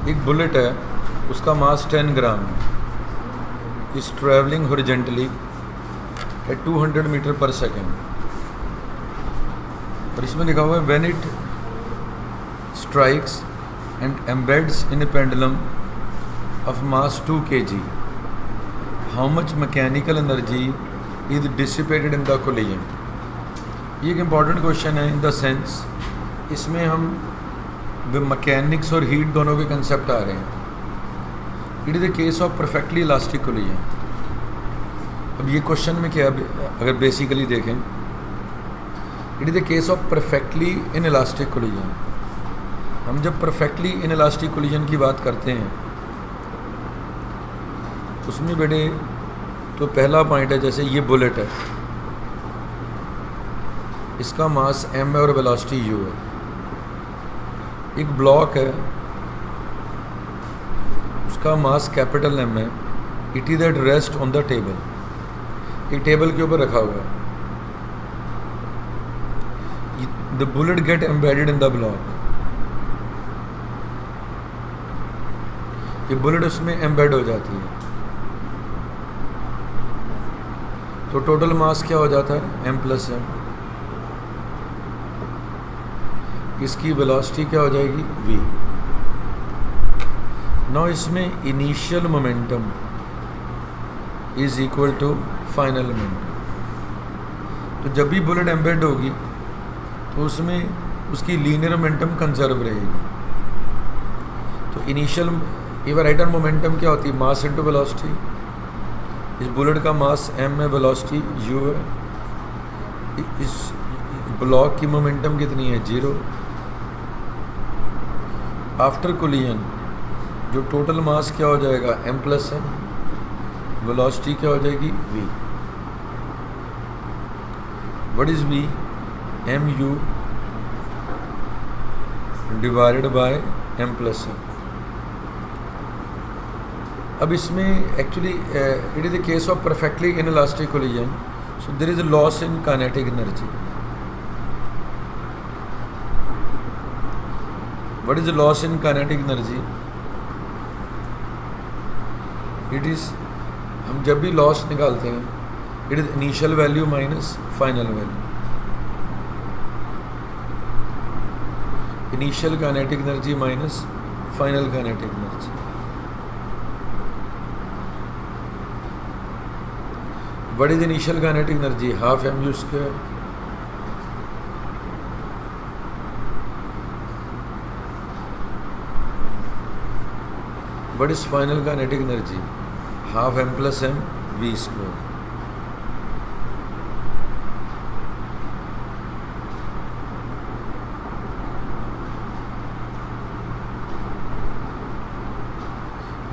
एक बुलेट है, उसका मास 10 ग्राम है, is travelling horizontally at 200 metre per second. और इसमें लिखा हुआ है when it strikes and embeds in a pendulum of mass 2 kg, how much mechanical energy is dissipated in the collision. ये एक इम्पॉर्टेंट क्वेश्चन है इन द सेंस इसमें हम मैकेनिक्स और हीट दोनों के कंसेप्ट आ रहे हैं। It is the case of perfectly elastic collision. अब ये क्वेश्चन में क्या, अगर बेसिकली देखें, it is the case of perfectly inelastic collision. हम जब परफेक्टली इन इलास्टिक कोलिजन की बात करते हैं उसमें बेटे तो पहला पॉइंट है, जैसे ये बुलेट है, इसका मास m है और वेलोसिटी u है। एक ब्लॉक है, उसका मास कैपिटल M है, it is at rest on the table, एक टेबल के ऊपर रखा हुआ है। The bullet get embedded in the block, ये बुलेट उसमें एम्बेड हो जाती है, तो टोटल मास क्या हो जाता है m + m। इसकी वेलोसिटी क्या हो जाएगी v। नाउ इसमें initial momentum is equal to final momentum. तो जब भी बुलेट एम्बेड होगी तो उसमें उसकी लीनियर मोमेंटम कंजर्व रहेगी। तो इनिशियल इवराइटर मोमेंटम क्या होती है, मास इनटू वेलोसिटी। इस बुलेट का मास m है, वेलोसिटी u है। इस ब्लॉक की मोमेंटम कितनी है, 0। आफ्टर कोलिजन जो टोटल मास क्या हो जाएगा m + m, वेलोसिटी क्या हो जाएगी v। What is v, mu divided by m + m। अब इसमें actually it is the case of perfectly inelastic collision, so there is a loss in kinetic energy. What is the loss in kinetic energy? It is, हम जब भी loss निकालते हैं, it is initial value minus final value. Initial kinetic energy minus final kinetic energy. What is initial kinetic energy, half mu²। What is final kinetic energy, half m + m v²।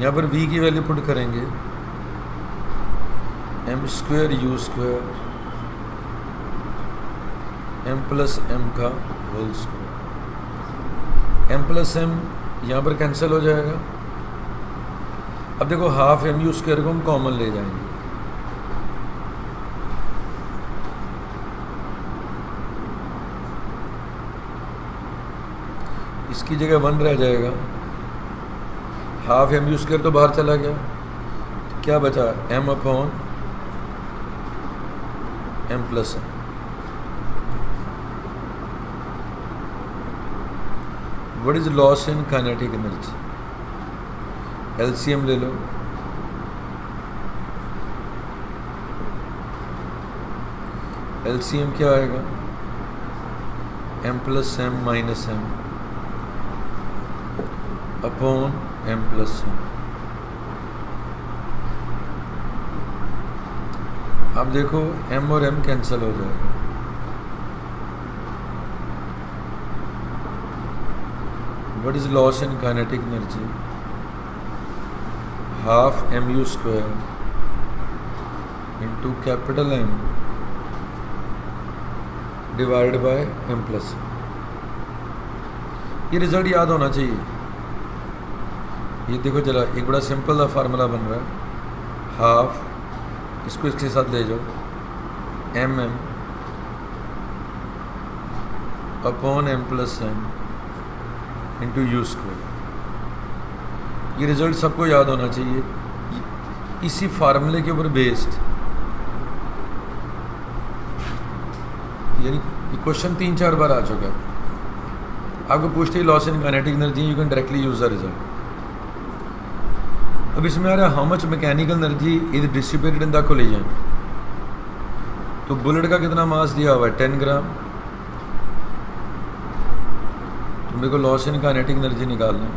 यहाँ पर v की value put करेंगे m² u² m + m का whole square. m + m यहाँ पर cancel हो जाएगा। अब देखो हाफ mu² को हम कॉमन ले जाएंगे, इसकी जगह 1 रह जाएगा। हाफ mu² तो बाहर चला गया, तो क्या बचा m/m + m। What is loss in kinetic energy, LCM ले लो। LCM क्या आएगा, m + m - m upon m + m। अब देखो m और m कैंसिल हो जाएगा। What is loss in kinetic energy, half mu² into capital M divide by m + m। ये result याद होना चाहिए। ये देखो जरा, एक बड़ा सिंपल सा फार्मूला बन रहा है, हाफ, इसको इसके साथ ले जाओ, mm upon m + m into u²। ये रिज़ल्ट सबको याद होना चाहिए, इसी फार्मूले के ऊपर बेस्ड। यानी क्वेश्चन 3-4 बार आ चुका है, आपको पूछते ही loss in kinetic energy, you can directly use the result. अब इसमें आ रहा है how much mechanical energy is distributed in the collision. तो बुलेट का कितना मास दिया हुआ है 10 ग्राम, तो मेरे को लॉस इन काइनेटिक एनर्जी निकालना है।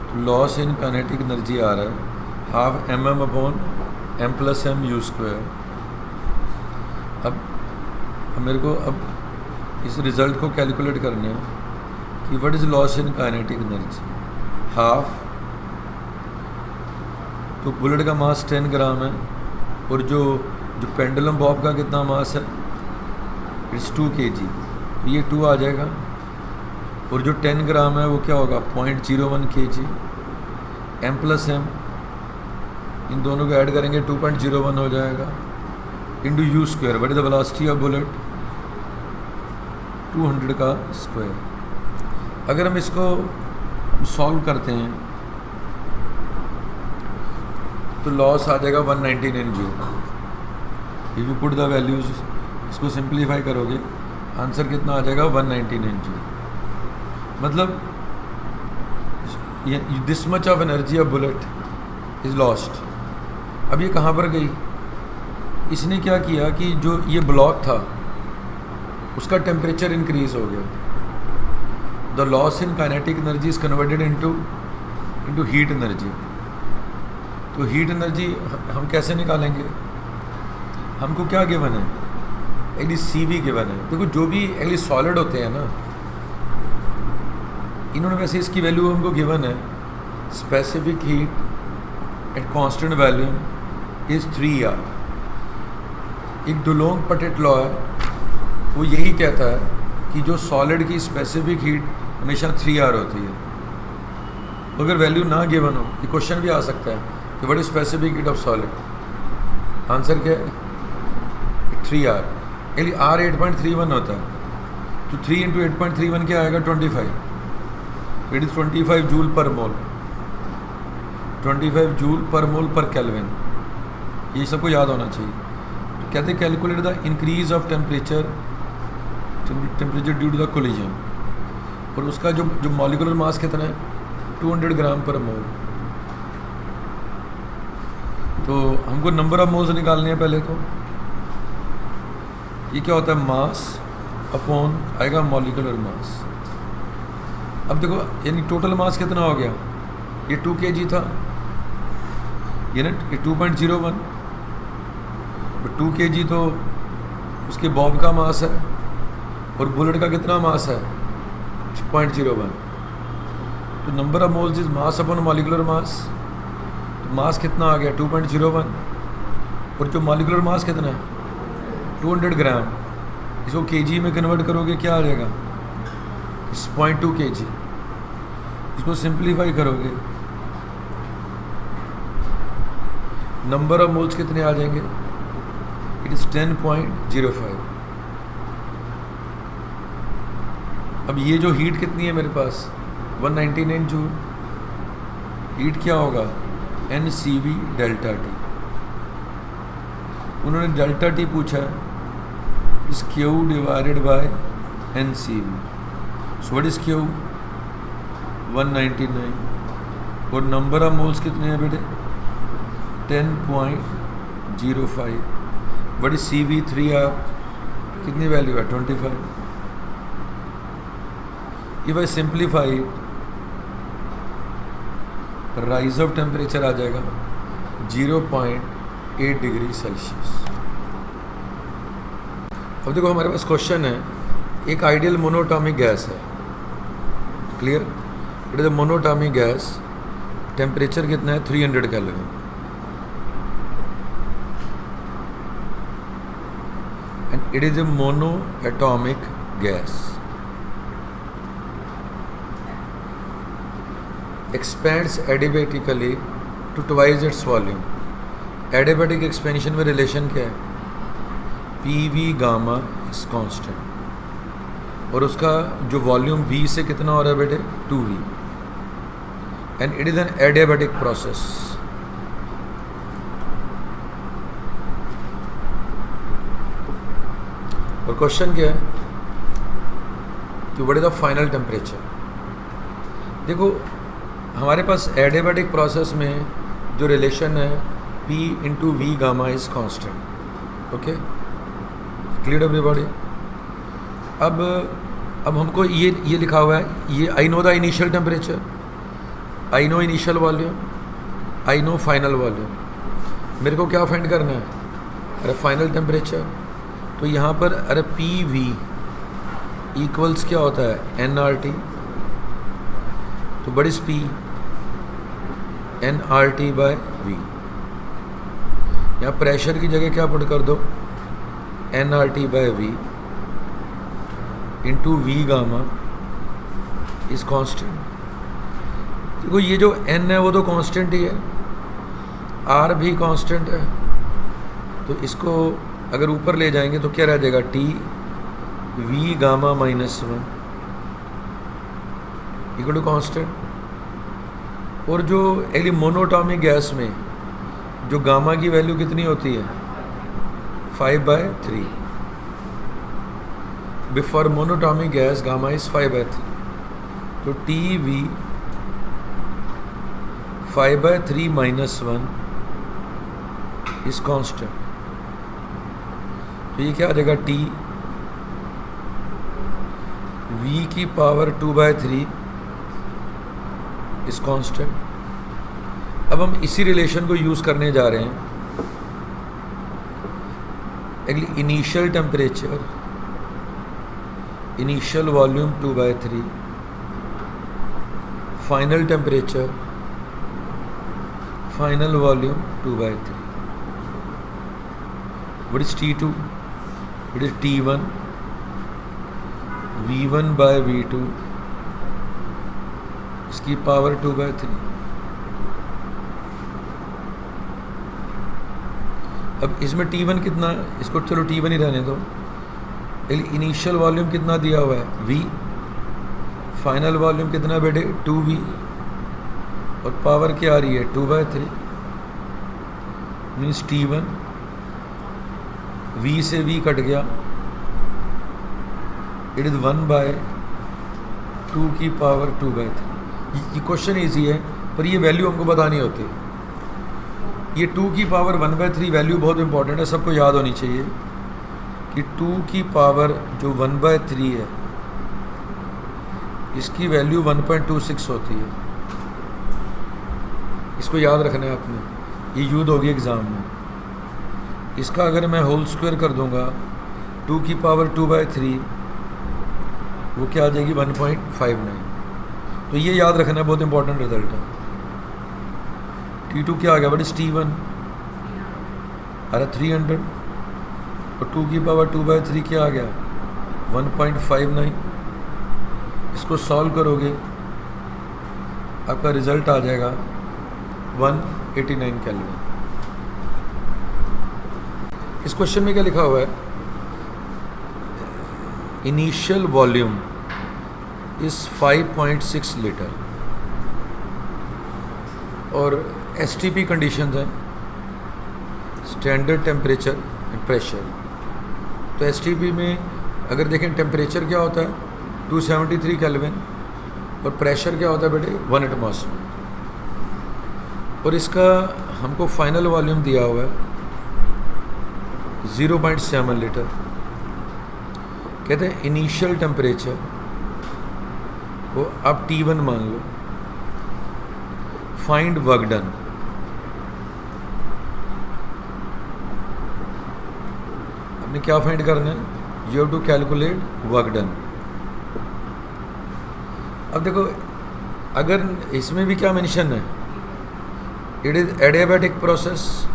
तो लॉस इन काइनेटिक एनर्जी आ रहा है half mm upon m + m u²। अब मेरे को अब इस रिज़ल्ट को कैलकुलेट करना है कि what is loss in kinetic energy, half. तो बुलेट का मास 10 ग्राम है, और जो पेंडुलम बॉब का कितना मास है, इट्स 2 kg, तो ये 2 आ जाएगा। और जो 10 ग्राम है वो क्या होगा 0.01 kg, m + m, इन दोनों को ऐड करेंगे 2.01 हो जाएगा, into u²। What is the velocity of bullet, 200 का स्क्वायर। अगर हम इसको सॉल्व करते हैं तो लॉस आ जाएगा 199 joule. If you put the values, इसको सिंप्लीफाई करोगे आंसर कितना आ जाएगा 199 जूल। मतलब this much of energy of bullet is lost. अब ये कहाँ पर गई, इसने क्या किया कि जो ये ब्लॉक था उसका टेम्परेचर इंक्रीज हो गया। The loss in kinetic energy is converted into heat energy. तो हीट एनर्जी हम कैसे निकालेंगे, हमको क्या गिवन है, एक्चुअली CV गिवन है। देखो जो भी एक्चुअली सॉलिड होते हैं ना, इन्होंने वैसे इसकी वैल्यू हमको गिवन है, specific heat at constant volume is 3R। एक डुलोंग पटेट लॉ है, वो यही कहता है कि जो सॉलिड की स्पेसिफिक हीट हमेशा 3R होती है। तो अगर वैल्यू ना गिवन हो, ये क्वेश्चन भी आ सकता है कि what is specific heat of solid, answer क्या है 3R। यानी R 8.31 होता है, तो 3 × 8.31 क्या आएगा 25। इट इज़ 25 जूल पर मोल, 25 जूल पर मोल पर केल्विन। ये सबको याद होना चाहिए। तो कहते हैं calculate the increase of temperature due to the collision, और उसका जो मॉलिक्यूलर मास कितना है 200 ग्राम पर मोल। तो हमको नंबर ऑफ मोल्स निकालने हैं पहले। तो ये क्या होता है, मास अपॉन आएगा मॉलिक्यूलर मास। अब देखो यानी टोटल मास कितना हो गया, ये 2 kg था, ये ना 2.01, 2 kg तो उसके बॉब का मास है, और बुलेट का कितना मास है 0.01। तो number of moles is mass upon molecular mass. तो मास कितना आ गया 2.01, और जो मॉलिक्यूलर मास कितना है 200 ग्राम। इसको kg में कन्वर्ट करोगे क्या आ जाएगा 0.2 kg। इसको सिंप्लीफाई करोगे नंबर ऑफ मोल्स कितने आ जाएंगे, इट इज़ 10.05। अब ये जो हीट कितनी है मेरे पास 199 जूल, हीट क्या होगा NCV डेल्टा T। उन्होंने डेल्टा T पूछा है, इस Q divided by NCV। So what is Q 199, और नंबर ऑफ मोल्स कितने हैं बेटे 10.05। व्हाट इज CV 3R, कितनी वैल्यू है 25। If I simplify, rise of temperature आ जाएगा 0.8 डिग्री सेल्सियस। अब देखो हमारे पास क्वेश्चन है, एक आइडियल मोनोटॉमिक गैस है, clear, it is a monoatomic gas, temperature कितना है 300 kelvin. And it is a mono atomic gas, expands adiabatically to twice its volume। Adiabatic expansion में रिलेशन क्या है, PV गामा इज कांस्टेंट। और उसका जो volume V से कितना हो रहा है बेटे 2V, and it is an adiabatic process. और क्वेश्चन क्या है कि what is the final temperature. देखो हमारे पास एडियाबैटिक प्रोसेस में जो रिलेशन है P into V gamma is constant. Okay, clear everybody. अब हमको ये लिखा हुआ है, ये I know the initial temperature, I know initial volume, I know final volume. मेरे को क्या फाइंड करना है? अरे फाइनल टेम्परेचर। तो यहाँ पर अरे पी वी इक्वल्स क्या होता है एन आर टी। तो what is P? N R T by V. यहाँ प्रेशर की जगह क्या पुट कर दो? N R T by V into V gamma is constant. देखो ये जो एन है वो तो कांस्टेंट ही है, आर भी कांस्टेंट है, तो इसको अगर ऊपर ले जाएंगे तो क्या रह जाएगा? T V gamma minus 1 equal to constant. और जो एली मोनोटॉमिक गैस में जो गामा की वैल्यू कितनी होती है? 5/3। Before monoatomic gas gamma is 5/3। तो T V 5/3 minus 1 is constant. तो ये क्या आ जाएगा? टी वी की पावर 2/3 इज कांस्टेंट। अब हम इसी रिलेशन को यूज करने जा रहे हैं। Actually initial temperature, initial volume 2/3, final temperature, final volume 2/3। What is T2? It is T1 V1 by V2 इसकी पावर 2/3। अब इसमें T1 कितना, इसको चलो T1 ही रहने दो। इनिशियल वॉल्यूम कितना दिया हुआ है? V। फाइनल वॉल्यूम कितना बेटे? 2V। और पावर क्या आ रही है? 2/3। मीन्स T1 V से V कट गया, इट इज़ 1/2 की पावर 2/3। ये क्वेश्चन ईजी है पर ये वैल्यू हमको बतानी होती है। ये 2 की पावर 1/3 वैल्यू बहुत इंपॉर्टेंट है, सबको याद होनी चाहिए कि 2 की पावर जो 1/3 है इसकी वैल्यू 1.26 होती है। इसको याद रखना है आपने, ये यूज होगी एग्ज़ाम में। इसका अगर मैं होल स्क्वायर कर दूंगा 2 की पावर 2/3 वो क्या आ जाएगी? 1.59। तो ये याद रखना है, बहुत इंपॉर्टेंट रिजल्ट है। T2 क्या आ गया? बट इस T1 अरे 300 और 2 की पावर 2/3 क्या आ गया? 1.59। इसको सॉल्व करोगे आपका रिजल्ट आ जाएगा 189 केल्विन। इस क्वेश्चन में क्या लिखा हुआ है? इनिशियल वॉल्यूम इज 5.6 लीटर और STP कंडीशंस हैं, स्टैंडर्ड टेम्परेचर एंड प्रेशर। तो STP में अगर देखें टेम्परेचर क्या होता है? 273 केल्विन और प्रेशर क्या होता है बेटे? 1 एटमॉस्फेयर। और इसका हमको फाइनल वॉल्यूम दिया हुआ है 0.7 लीटर। कहते हैं इनिशियल टेम्परेचर को आप T1 मान लो, फाइंड वर्क डन। आपने क्या फाइंड करना है? You have to calculate work done. अब देखो अगर इसमें भी क्या मेंशन है? इट इज एडियाबैटिक प्रोसेस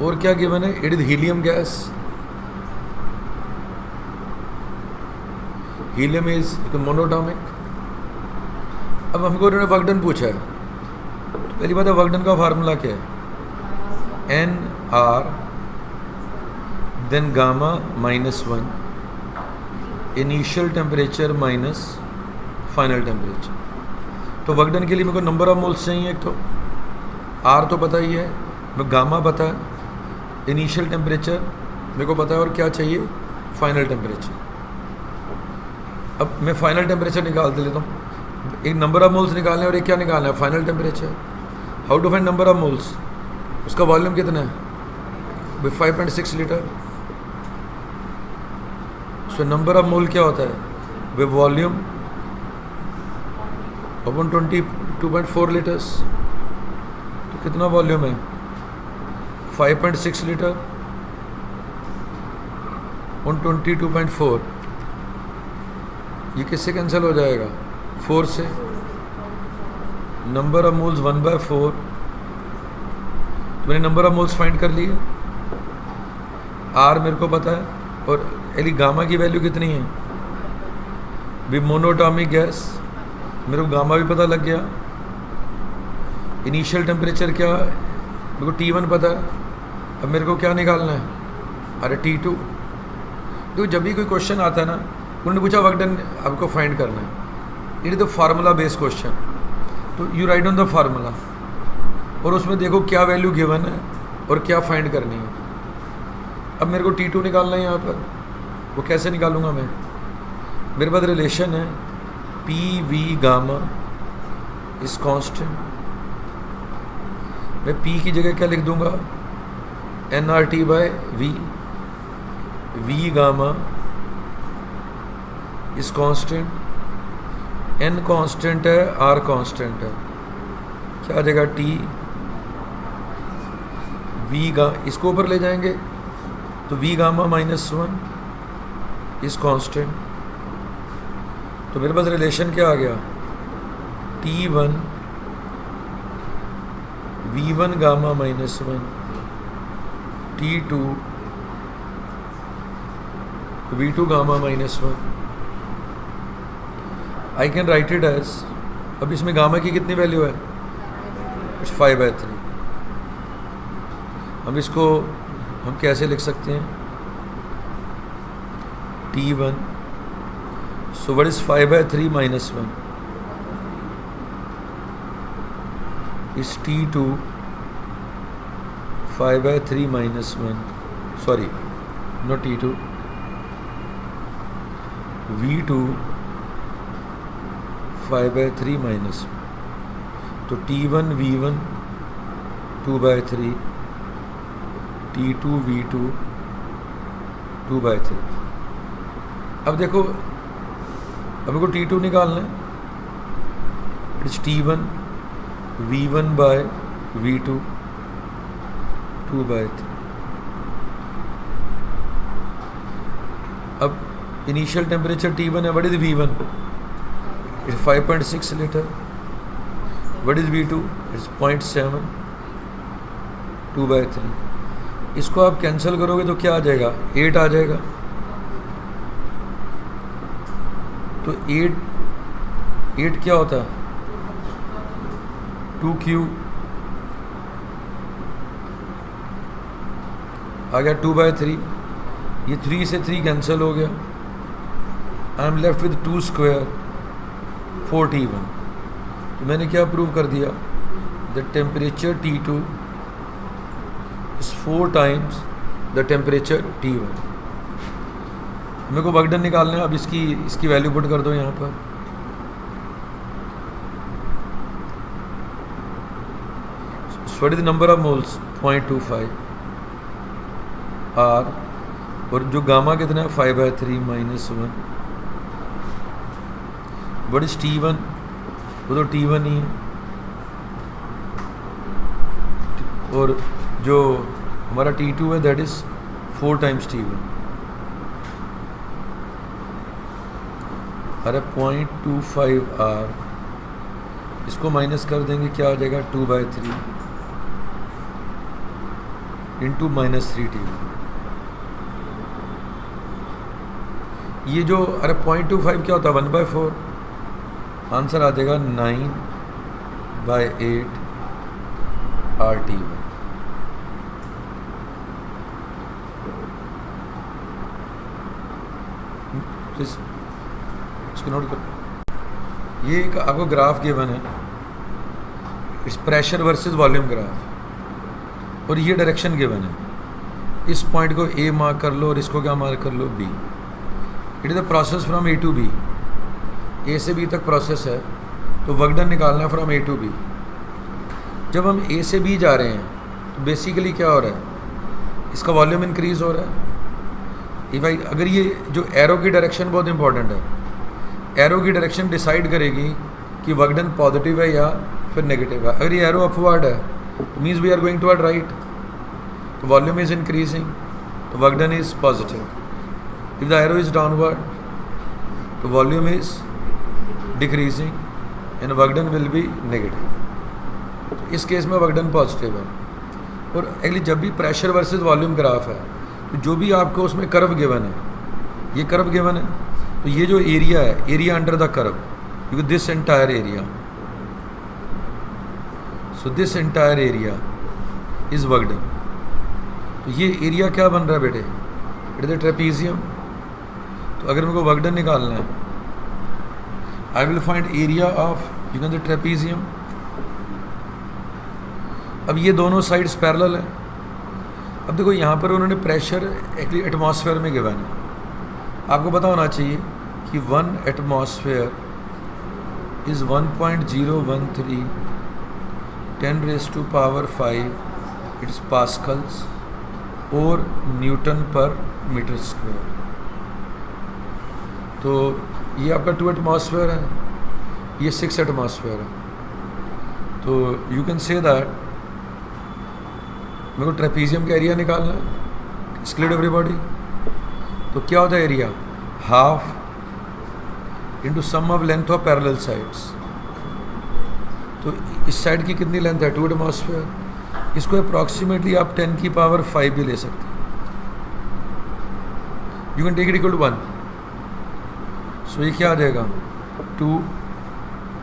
और क्या गिवन है? It is helium gas. Helium is monoatomic. अब हमको उन्होंने वर्क डन पूछा है, तो पहली बात है वर्क डन का फार्मूला क्या है? NR then gamma -1, initial temperature minus final temperature. तो वर्क डन के लिए मेरे को नंबर ऑफ मोल्स चाहिए, एक तो आर तो पता ही है, मैं गामा पता है, इनिशियल टेम्परेचर मेरे को पता है, और क्या चाहिए, फाइनल टेम्परेचर। अब मैं फाइनल टेम्परेचर निकाल लेता हूँ। एक नंबर ऑफ मोल्स निकालना है और एक क्या निकालना है, final temperature. How to find number of moles, उसका वॉल्यूम कितना है, 5.6 litre. So number of mole क्या होता है, वे वॉल्यूम अपन 22.4 लीटर्स। तो कितना वॉल्यूम है, 5.6 लीटर ऑन 22.4। ये किससे कैंसिल हो जाएगा, 4 से। Number of moles 1/4। तो मैंने नंबर ऑफ मोल्स फाइंड कर लिए, आर मेरे को पता है, और एली गामा की वैल्यू कितनी है, भी मोनोटॉमिक गैस, मेरे को गामा भी पता लग गया। इनिशियल टेम्परेचर क्या है, मेरे को T1 पता है। अब मेरे को क्या निकालना है, अरे T2। देखो जब भी कोई क्वेश्चन आता है ना, उन्होंने पूछा वर्क डन आपको फाइंड करना है, it is the formula based question, तो you write on the formula, और उसमें देखो क्या वैल्यू गिवन है और क्या फाइंड करनी है। अब मेरे को T2 निकालना है यहाँ पर, वो कैसे निकालूंगा मैं, मेरे पास रिलेशन है PV गामा इज कांस्टेंट। मैं P की जगह क्या लिख दूंगा, nRT/V। V gamma is constant, N constant है, R कांस्टेंट है, क्या आ जाएगा T V इसको ऊपर ले जाएंगे तो V गामा -1 इज कांस्टेंट। तो मेरे पास रिलेशन क्या आ गया, T1 V1 gamma -1 T2 V2 gamma -1। I can write it as, अब इसमें गामा की कितनी वैल्यू है, 5/3। अब इसको हम कैसे लिख सकते हैं, T1, so what is 5/3 -1 is T2 5/3 -1, sorry not T2, V2 5/3 -1। तो T1 V1 2/3, T2 V2 2/3। अब देखो, अब मेरे को T2 निकालना है, इट्स T1 V1/V2 2/3। अब इनिशियल टेम्परेचर T1 है, what is V1, it's 5.6 litre, what is V2, it's 0.7 2/3। इसको आप कैंसिल करोगे तो क्या आ जाएगा, 8 आ जाएगा। तो 8 क्या होता है, 2Q आ गया 2/3। ये 3 से 3 कैंसिल हो गया, I am left with 2 square 4T1। तो मैंने क्या प्रूव कर दिया, the temperature T2 is 4 times the temperature T1। मेरे को वर्क डन निकालना है, अब इसकी वैल्यू पुट कर दो यहाँ पर। What is the number of moles, 0.25 R, और जो गामा कितना है 5/3 -1। व्हाट इज T1, वो तो T1 ही है, और जो हमारा T2 है दैट इज 4 times T1। अरे 0.25 R, इसको माइनस कर देंगे, क्या आ जाएगा 2/3 इंटू -3T1। ये जो, अरे 0.25 क्या होता है, 1/4। आंसर आ जाएगा 9/8 RT1। इसको नोट करो। ये एक आपको ग्राफ गिवन है, it's pressure versus volume graph, और ये डायरेक्शन गिवन है। इस पॉइंट को ए मार्क कर लो और इसको क्या मार्क कर लो, B. It is the process from A to B, A से बी तक प्रोसेस है, तो वर्क डन निकालना फ्रॉम ए टू बी। जब हम ए से बी जा रहे हैं तो बेसिकली क्या हो रहा है, इसका वॉल्यूम इंक्रीज हो रहा है। भाई अगर ये जो एरो की डायरेक्शन बहुत इंपॉर्टेंट है, एरो की डायरेक्शन डिसाइड करेगी कि वर्क डन पॉजिटिव है या फिर नेगेटिव है। अगर ये एरो अपवर्ड है तो means we are going toward right, तो वॉल्यूम इज इंक्रीजिंग, तो work done is positive. If the arrow is downward तो volume is decreasing and work done will be negative. तो इस केस में वर्क डन पॉजिटिव है। और actually जब भी प्रेशर वर्सेस वॉल्यूम ग्राफ है तो जो भी आपको उसमें कर्व गिवन है, ये कर्व गिवन है, तो ये जो एरिया है, एरिया अंडर द कर्व, क्योंकि this entire area, so this entire area is work done. तो ये एरिया क्या बन रहा है बेटे, इट इज द ट्रेपीजियम। तो अगर मेरे को वर्क डन निकालना है, I will find area of you can the trapezium. अब ये दोनों साइड्स पैरेलल हैं। अब देखो यहाँ पर उन्होंने प्रेशर एक्चुअली एटमॉस्फेयर में गिवन है। आपको पता होना चाहिए कि 1 atmosphere is 1.013 10⁵ it is pascals और न्यूटन पर मीटर स्क्वायर। तो ये आपका 2 एटमॉस्फेयर है, ये 6 एटमॉस्फेयर है। तो यू कैन से दैट मेरे को ट्रेपीजियम का एरिया निकालना है, एक्सक्लूड एवरीबॉडी। तो क्या होता है area, half into sum of length of parallel sides. तो इस साइड की कितनी लेंथ है, 2 एटमॉस्फेयर। इसको अप्रॉक्सीमेटली आप 10⁵ भी ले सकते हैं। You can take it equal to 1। So ये क्या आ जाएगा, 2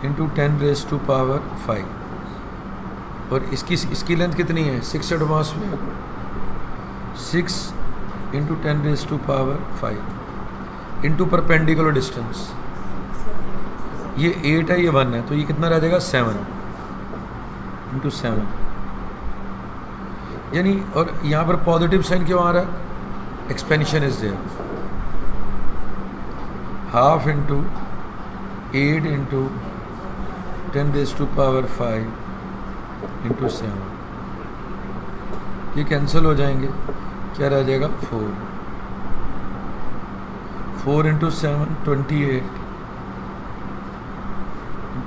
इंटू 10⁵ और इसकी लेंथ कितनी है, 6 atmosphere. 6 into 10⁵ into perpendicular distance. ये 8 है, ये 1 है, तो ये कितना रह जाएगा, 7 इंटू 7। यानी और यहाँ पर पॉजिटिव साइन क्यों आ रहा है, expansion is there. Half into 8 into 10⁵ into 7, ये कैंसिल हो जाएंगे, क्या रह जाएगा, 4। 4 इंटू 7 28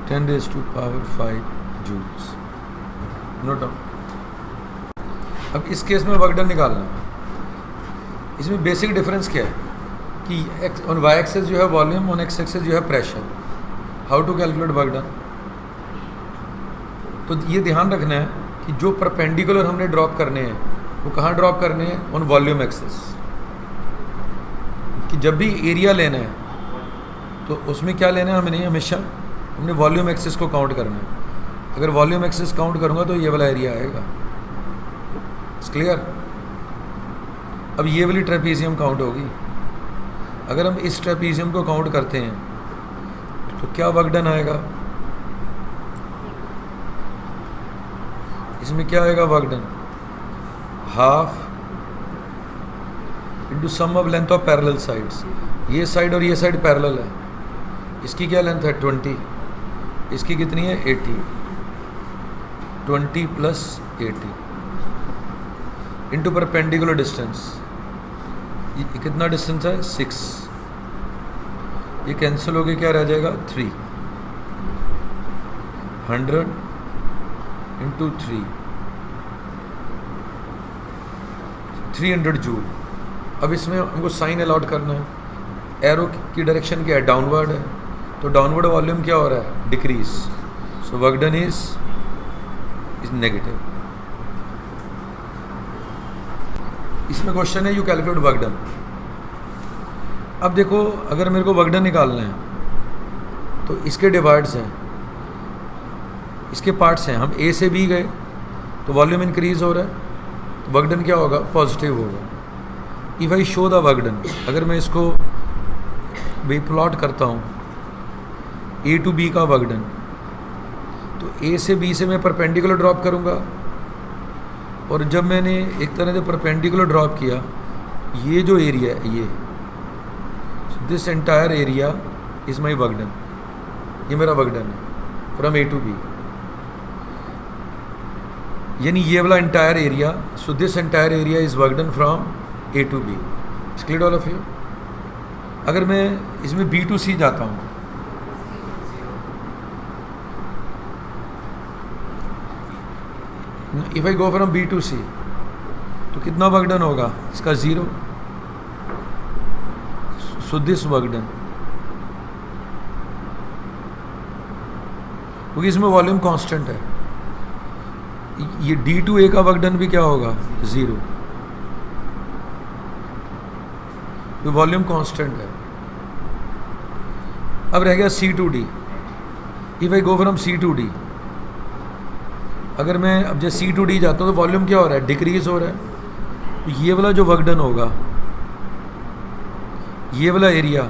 10⁵ जूल्स। Note down. अब इस केस में वर्क डन निकालना, इसमें बेसिक डिफरेंस क्या है कि ऑन वाई एक्सेस जो है वॉल्यूम, ऑन एक्स एक्सेस जो है pressure. How to calculate work done, तो ये ध्यान रखना है कि जो परपेंडिकुलर हमने ड्रॉप करने हैं वो कहाँ ड्रॉप करने हैं, ऑन वॉल्यूम एक्सेस। कि जब भी एरिया लेना है तो उसमें क्या लेना है हमने, हमेशा हमने वॉल्यूम एक्सेस को काउंट करना है। अगर वॉल्यूम एक्सेस काउंट करूँगा तो ये वाला एरिया आएगा। It's clear. अब ये वाली ट्रेपीजियम काउंट होगी। अगर हम इस ट्रेपीजियम को काउंट करते हैं तो क्या वर्क डन आएगा, इसमें क्या आएगा work done, half into sum of length of parallel sides. ये साइड और ये साइड पैरेलल है, इसकी क्या लेंथ है, 20, इसकी कितनी है, 80। 20 + 80 इंटू परपेंडिकुलर डिस्टेंस। ये कितना डिस्टेंस है, 6। ये कैंसिल हो गया, क्या रह जाएगा, 3। 100 इंटू 3 300 जूल। अब इसमें हमको साइन अलाउट करना है। एरो की डायरेक्शन क्या है, डाउनवर्ड है, तो डाउनवर्ड वॉल्यूम क्या हो रहा है, decrease. So work done is negative. इसमें क्वेश्चन है यू कैलकुलेट वर्क डन। अब देखो अगर मेरे को वर्क डन निकालना है तो इसके डिवाइड्स हैं, इसके पार्ट्स हैं। हम ए से बी गए तो वॉल्यूम इंक्रीज हो रहा है, तो वर्क डन क्या होगा, पॉजिटिव होगा। If I show the work done, अगर मैं इसको भाई प्लॉट करता हूँ ए टू बी का वर्क डन, तो ए से बी से मैं परपेंडिकुलर ड्रॉप करूँगा, और जब मैंने एक तरह से परपेंडिकुलर ड्रॉप किया, ये जो एरिया है ये, this entire area is my work done, ये मेरा वर्क डन है फ्रॉम ए टू बी, यानी ये वाला entire area, so this entire area is work done from A to B. It's clear all of you. अगर मैं इसमें B to C जाता हूँ, if I go from B to C, तो कितना वर्क डन होगा इसका? 0। सो दिस वर्क डन, क्योंकि इसमें वॉल्यूम कांस्टेंट है, ये डी टू ए का वर्क डन भी क्या होगा? 0, तो वॉल्यूम कांस्टेंट है। अब रह गया C to D. If I go from C to D, अगर मैं अब जैसे सी टू डी जाता हूँ तो वॉल्यूम क्या हो रहा है? डिक्रीज हो रहा है। तो ये वाला जो वर्क डन होगा, ये वाला area,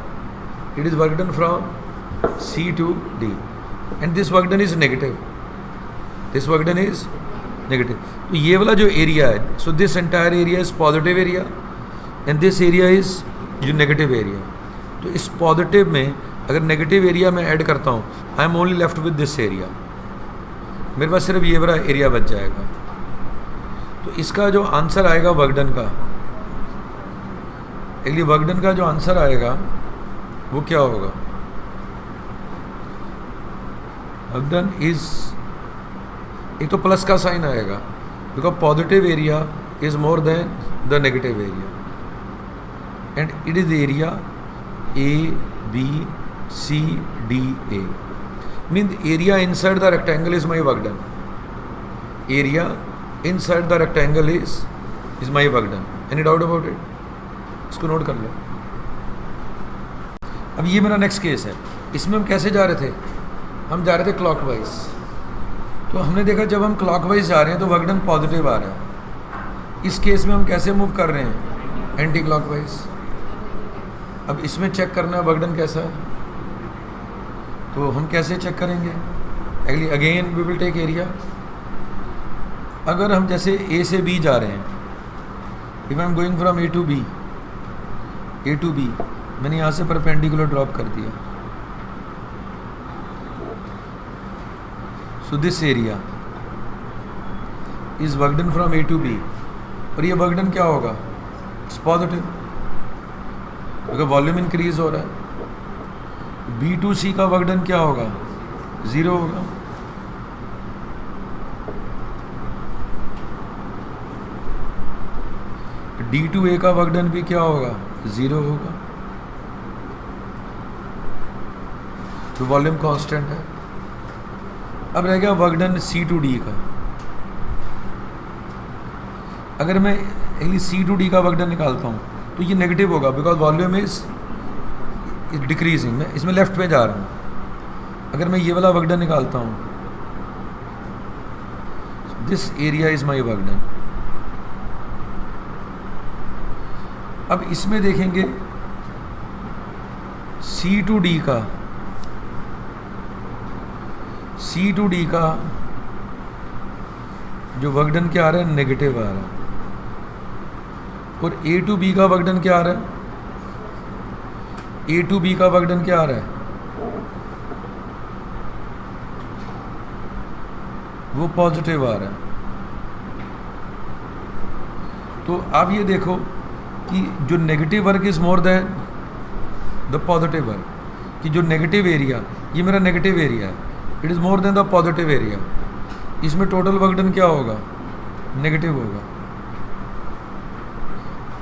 it is work done from C to D, and this work done is negative, this work done is negative. तो ये वाला जो एरिया है, so this entire area is positive area and this area is जो negative area. तो इस positive में अगर नेगेटिव एरिया मैं ऐड करता हूँ, I am only left with this area, मेरे पास सिर्फ ये वाला एरिया बच जाएगा। तो इसका जो आंसर आएगा वर्क डन का, एक्चुअली वर्क डन का जो आंसर आएगा वो क्या होगा? वर्क डन इज, एक तो प्लस का साइन आएगा, because positive area is more than the negative area, and it is area A B C D A, mean area inside the rectangle is my work done, area inside the rectangle is my work done. Any doubt about it? इसको note कर लो। अब ये मेरा next case है, इसमें हम कैसे जा रहे थे? हम जा रहे थे क्लॉकवाइज। तो हमने देखा जब हम क्लॉकवाइज जा रहे हैं तो वर्क डन पॉजिटिव आ रहा है। इस केस में हम कैसे मूव कर रहे हैं? Anti clockwise. अब इसमें चेक करना है वर्क डन कैसा है, तो हम कैसे चेक करेंगे? Actually again we will take area. अगर हम जैसे ए से बी जा रहे हैं, if I am going from A to B, मैंने यहाँ से परपेंडिकुलर ड्रॉप कर दिया, so this area is work done from A to B, और ये वर्क डन क्या होगा? इट्स पॉजिटिव, क्योंकि वॉल्यूम इंक्रीज हो रहा है। बी टू सी का वर्क डन क्या होगा? 0 होगा। डी टू ए का वर्क डन भी क्या होगा? 0 होगा। तो वॉल्यूम कांस्टेंट है। अब रह गया work done C to D का। अगर मैं एक्चुअली सी टू डी का वर्क डन निकालता हूँ तो ये नेगेटिव होगा, बिकॉज वॉल्यूम इज डिक्रीजिंग, मैं इसमें लेफ्ट में जा रहा हूँ। अगर मैं ये वाला वर्क डन निकालता हूँ, this area is my work done. अब इसमें देखेंगे सी टू डी का जो वर्क डन क्या आ रहा है? नेगेटिव आ रहा है। और ए टू बी का वर्क डन क्या आ रहा है? ए टू बी का वर्क डन क्या आ रहा है? वो पॉजिटिव आ रहा है। तो आप ये देखो कि जो negative work is more than the positive work, कि जो नेगेटिव एरिया, ये मेरा नेगेटिव एरिया है, it is more than the positive area. इसमें टोटल वर्क डन क्या होगा? नेगेटिव होगा।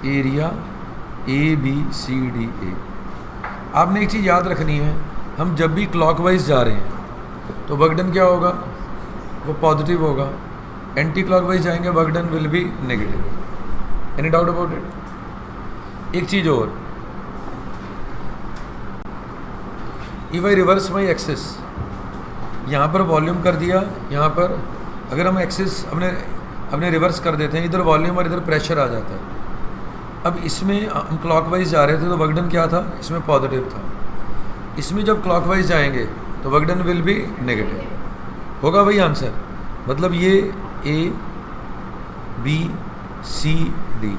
Area A B C D A. आपने एक चीज़ याद रखनी है, हम जब भी क्लॉकवाइज जा रहे हैं तो वर्क डन क्या होगा? वो पॉजिटिव होगा। एंटी क्लॉकवाइज जाएंगे, work done will be negative. Any doubt about it? एक चीज़ और, if I reverse my axis, यहाँ पर वॉल्यूम कर दिया, यहाँ पर अगर हम एक्सिस अपने रिवर्स कर देते हैं, इधर वॉल्यूम और इधर प्रेशर आ जाता है। अब इसमें हम क्लॉकवाइज जा रहे थे तो वर्क डन क्या था? इसमें पॉजिटिव था। इसमें जब क्लॉकवाइज जाएंगे तो work done will be negative, होगा वही आंसर। मतलब ये ए बी सी डी,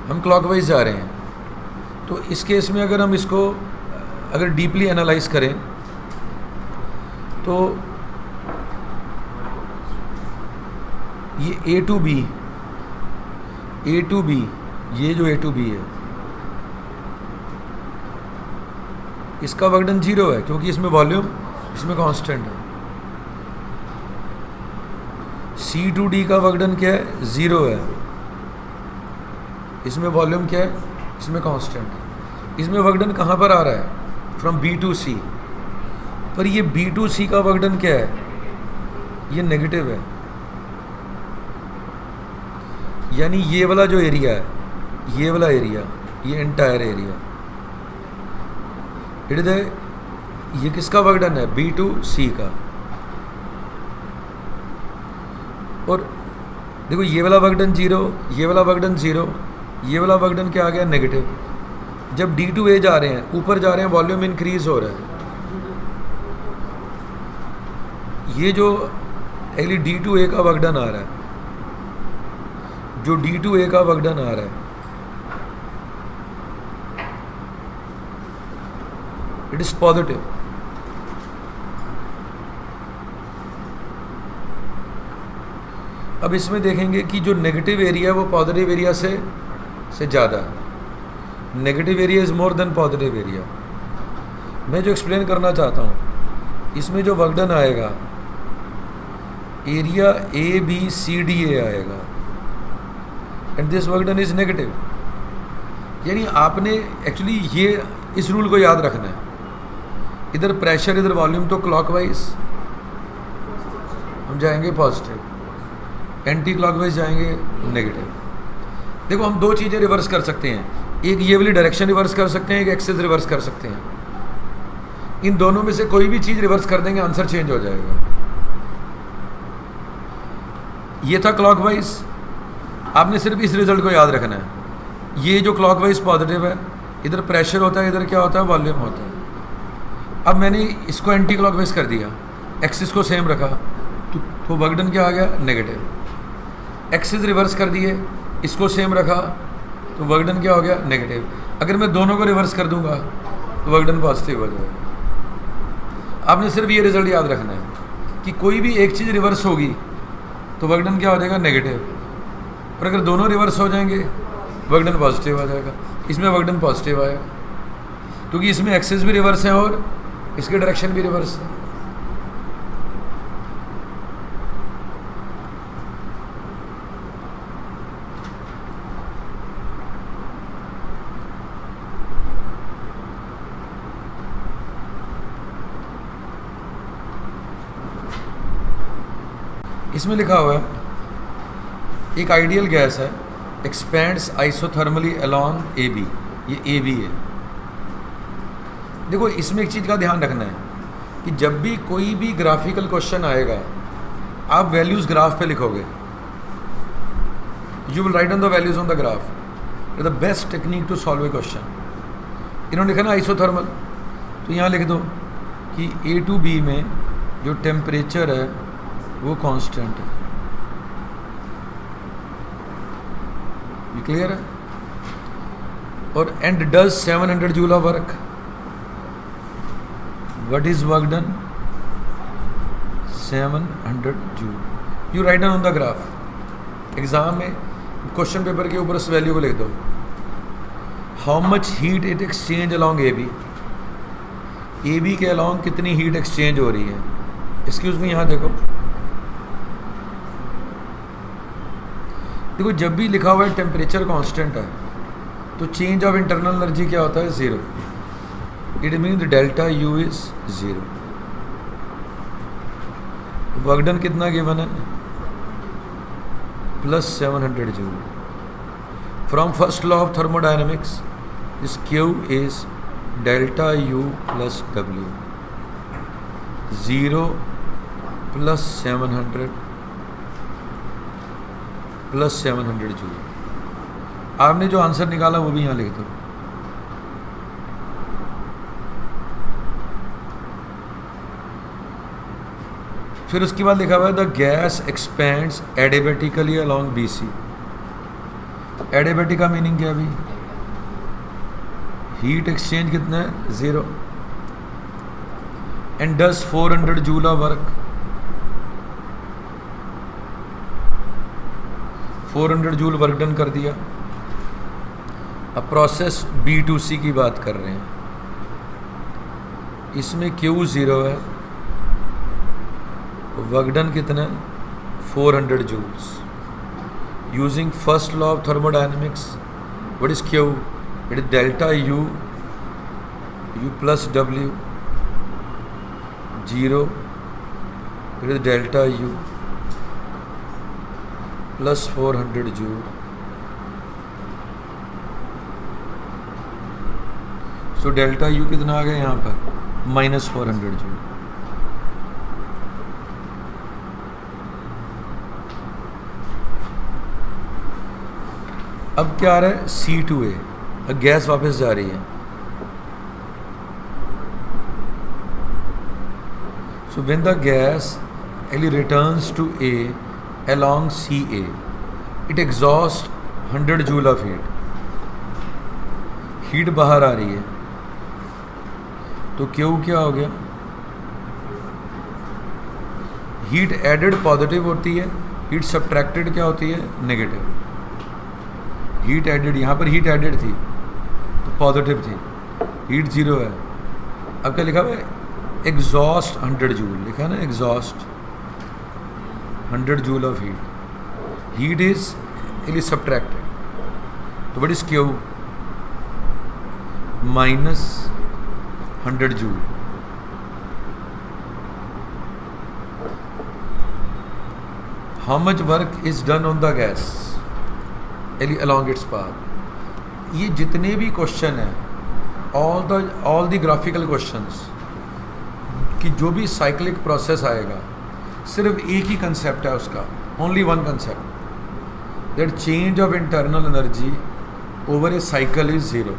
हम क्लॉकवाइज जा रहे हैं, तो इस केस में अगर हम इसको अगर डीपली एनालाइज करें तो ये ए टू बी, ये जो ए टू बी है इसका वर्क डन 0 है, क्योंकि इसमें वॉल्यूम इसमें कांस्टेंट है। सी टू डी का वर्क डन क्या है, 0 है, इसमें वॉल्यूम क्या है, इसमें कांस्टेंट है। इसमें वर्क डन कहाँ पर आ रहा है, फ्रॉम बी टू सी, पर ये बी टू सी का वर्क डन क्या है, ये नेगेटिव है। यानी ये वाला जो एरिया है, ये वाला एरिया, ये एंटायर एरिया, इट इज ये किसका वर्क डन है, बी टू सी का। और देखो ये वाला वर्क डन 0, ये वाला वर्क डन 0, ये वाला वर्क डन क्या आ गया, नेगेटिव। जब डी टू ए जा रहे हैं, ऊपर जा रहे हैं, वॉल्यूम इंक्रीज हो रहा है। ये जो एक्चुअली डी टू ए का वर्क डन आ रहा है, जो डी टू ए का वर्क डन आ रहा है, इट इज पॉजिटिव। अब इसमें देखेंगे कि जो नेगेटिव एरिया है वो पॉजिटिव एरिया से ज़्यादा है। Negative area is more than positive area. मैं जो एक्सप्लेन करना चाहता हूँ, इसमें जो वर्क डन आएगा, area A B C D A आएगा, and this work done is negative. यानी आपने एक्चुअली ये इस रूल को याद रखना है, इधर प्रेशर इधर वॉल्यूम, तो क्लॉकवाइज हम जाएंगे पॉजिटिव, एंटी क्लॉकवाइज जाएंगे नेगेटिव। देखो हम दो चीज़ें रिवर्स कर सकते हैं, एक ये वाली डायरेक्शन रिवर्स कर सकते हैं, एक एक्सेस रिवर्स कर सकते हैं। इन दोनों में से कोई भी चीज़ रिवर्स कर देंगे, आंसर चेंज हो जाएगा। ये था क्लॉकवाइज, आपने सिर्फ इस रिजल्ट को याद रखना है। ये जो क्लॉकवाइज पॉजिटिव है, इधर प्रेशर होता है, इधर क्या होता है, वॉल्यूम होता है। अब मैंने इसको एंटी क्लॉकवाइज कर दिया, एक्सिस को सेम रखा, तो वर्क डन क्या आ गया, नेगेटिव। एक्सिस रिवर्स कर दिए, इसको सेम रखा, तो वर्क डन क्या हो गया, नेगेटिव। अगर मैं दोनों को रिवर्स कर दूंगा तो वर्क डन पॉजिटिव हो जाएगा। आपने सिर्फ ये रिजल्ट याद रखना है कि कोई भी एक चीज़ रिवर्स होगी तो वर्क डन क्या हो जाएगा, नेगेटिव। और अगर दोनों रिवर्स हो जाएंगे वर्क डन पॉजिटिव हो जाएगा। इसमें वर्क डन पॉजिटिव आएगा क्योंकि इसमें एक्सिस भी रिवर्स है और इसकी डायरेक्शन भी रिवर्स है। इसमें लिखा हुआ है एक आइडियल गैस है, expands isothermally along A B, ये ए बी है। देखो इसमें एक चीज़ का ध्यान रखना है कि जब भी कोई भी ग्राफिकल क्वेश्चन आएगा, आप वैल्यूज़ ग्राफ पे लिखोगे, you will write on the values on the graph, it the best technique to solve a question. इन्होंने लिखा ना आइसोथर्मल, तो यहाँ लिख दो कि ए टू बी में जो टेम्परेचर है वो कांस्टेंट है। ये क्लियर है। और and does 700 joule of work, what is work done, 700 joule. You write down on the graph. Exam में क्वेश्चन पेपर के ऊपर उस वैल्यू को लिख दो। How much heat it exchange along A B, A B के अलॉन्ग कितनी heat exchange हो रही है। एक्सक्यूज मी, यहाँ देखो, देखो जब भी लिखा हुआ है टेम्परेचर कांस्टेंट है तो चेंज ऑफ इंटरनल एनर्जी क्या होता है, 0। It means delta U is 0। Work done कितना गिवन है, plus 700 joule. From first law of thermodynamics this Q is delta U plus W. 0 plus 700 plus 700 joule. आपने जो answer निकाला वो भी यहाँ लिख दो। फिर उसके बाद लिखा हुआ है the gas expands adiabatically along BC। Adiabatic का मीनिंग क्या है अभी? हीट एक्सचेंज कितना है? 0। And does 400 joule of work. 400 joule work done कर दिया। अब प्रोसेस B2C की बात कर रहे हैं, इसमें Q 0 है, वर्क डन कितना है? 400 joules. Using first law of thermodynamics, what is Q? It is delta U plus W, 0, it is delta U plus 400 joule. So delta U कितना आ गया यहाँ पर? -400 जूल। अब क्या आ रहा है? C2A। अब गैस वापस जा रही है। So when the gas returns to A along CA, it exhausts 100 joule of heat. Heat बाहर आ रही है, तो Q क्या हो गया? हीट एडेड पॉजिटिव होती है, हीट सब्ट्रैक्टेड क्या होती है? नेगेटिव। हीट एडेड, यहाँ पर हीट एडेड थी तो पॉजिटिव थी, हीट 0 है। अब क्या लिखा हुआ है? एग्जॉस्ट 100 जूल लिखा है ना, exhaust 100 joule of heat. Heat is subtracted, तो what is Q? -100 joule. How much work is done on the gas along its path। ये जितने भी क्वेश्चन हैं, ऑल द ग्राफिकल क्वेश्चंस, कि जो भी साइक्लिक प्रोसेस आएगा, सिर्फ एक ही कंसेप्ट है उसका, only one concept, that change of internal energy over A cycle is 0।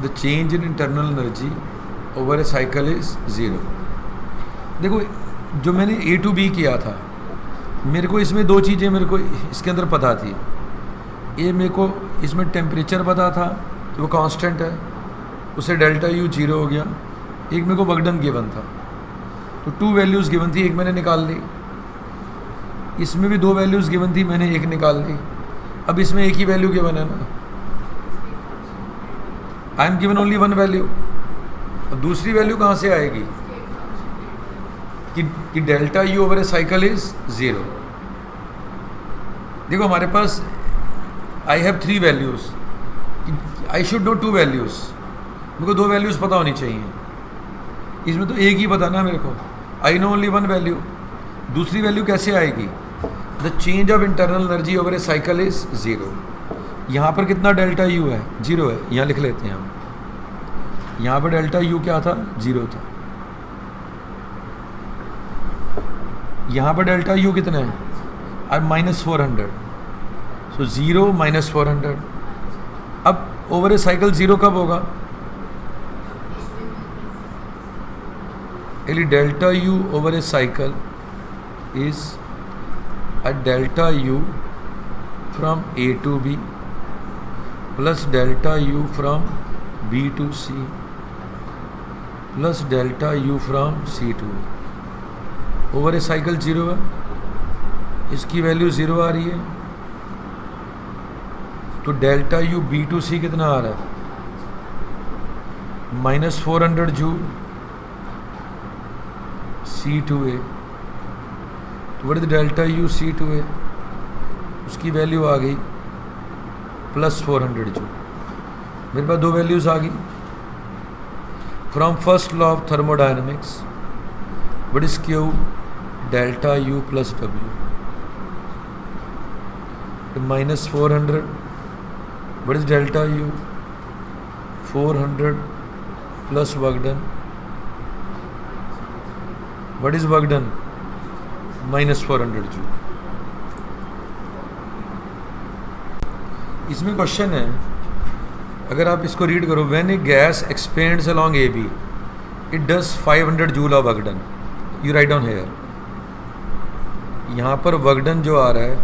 The change in internal energy over A cycle is 0। देखो, जो मैंने A to B किया था, मेरे को इसमें दो चीज़ें मेरे को इसके अंदर पता थी। ये मेरे को इसमें टेम्परेचर पता था कि वो कांस्टेंट है, उससे डेल्टा U 0 हो गया। एक मेरे को वर्क डन गिवन था, तो 2 वैल्यूज़ गिवन थी, एक मैंने निकाल ली। इसमें भी 2 वैल्यूज़ गिवन थी, मैंने एक निकाल ली। अब इसमें एक ही वैल्यू गिवन है ना, I am given only 1 value. अब दूसरी वैल्यू कहाँ से आएगी? कि delta U over A cycle is 0। देखो, हमारे पास I have 3 values, I should know 2 values. मेरे को 2 वैल्यूज़ पता होनी चाहिए, इसमें तो एक ही पता ना मेरे को। I know only 1 value. दूसरी वैल्यू कैसे आएगी? The change of internal energy over A cycle is 0। यहाँ पर कितना डेल्टा U है? 0 है। यहाँ लिख लेते हैं हम, यहाँ पर डेल्टा U क्या था? 0 था। यहाँ पर डेल्टा U कितना है? अब -400। सो 0 -400। अब ओवर ए साइकिल 0 कब होगा? Delta U over A cycle is a delta U from A to B plus delta U from B to C plus delta U from C to A। Over A cycle 0 है, इसकी value 0 आ रही है, तो delta U B to C कितना आ रहा है? -400 joule C to A। तो what is delta U C to A? उसकी वैल्यू आ गई +400 जूल। मेरे पास 2 वैल्यूज़ आ गई। From first law of thermodynamics, what is Q? Delta U plus W। -400, what is delta U? 400 plus work done. What is work done? -400 joule. इसमें question है, अगर आप इसको read करो, when A gas expends along AB, it does 500 joule of work done. You write down here. यहाँ पर work done जो आ रहा है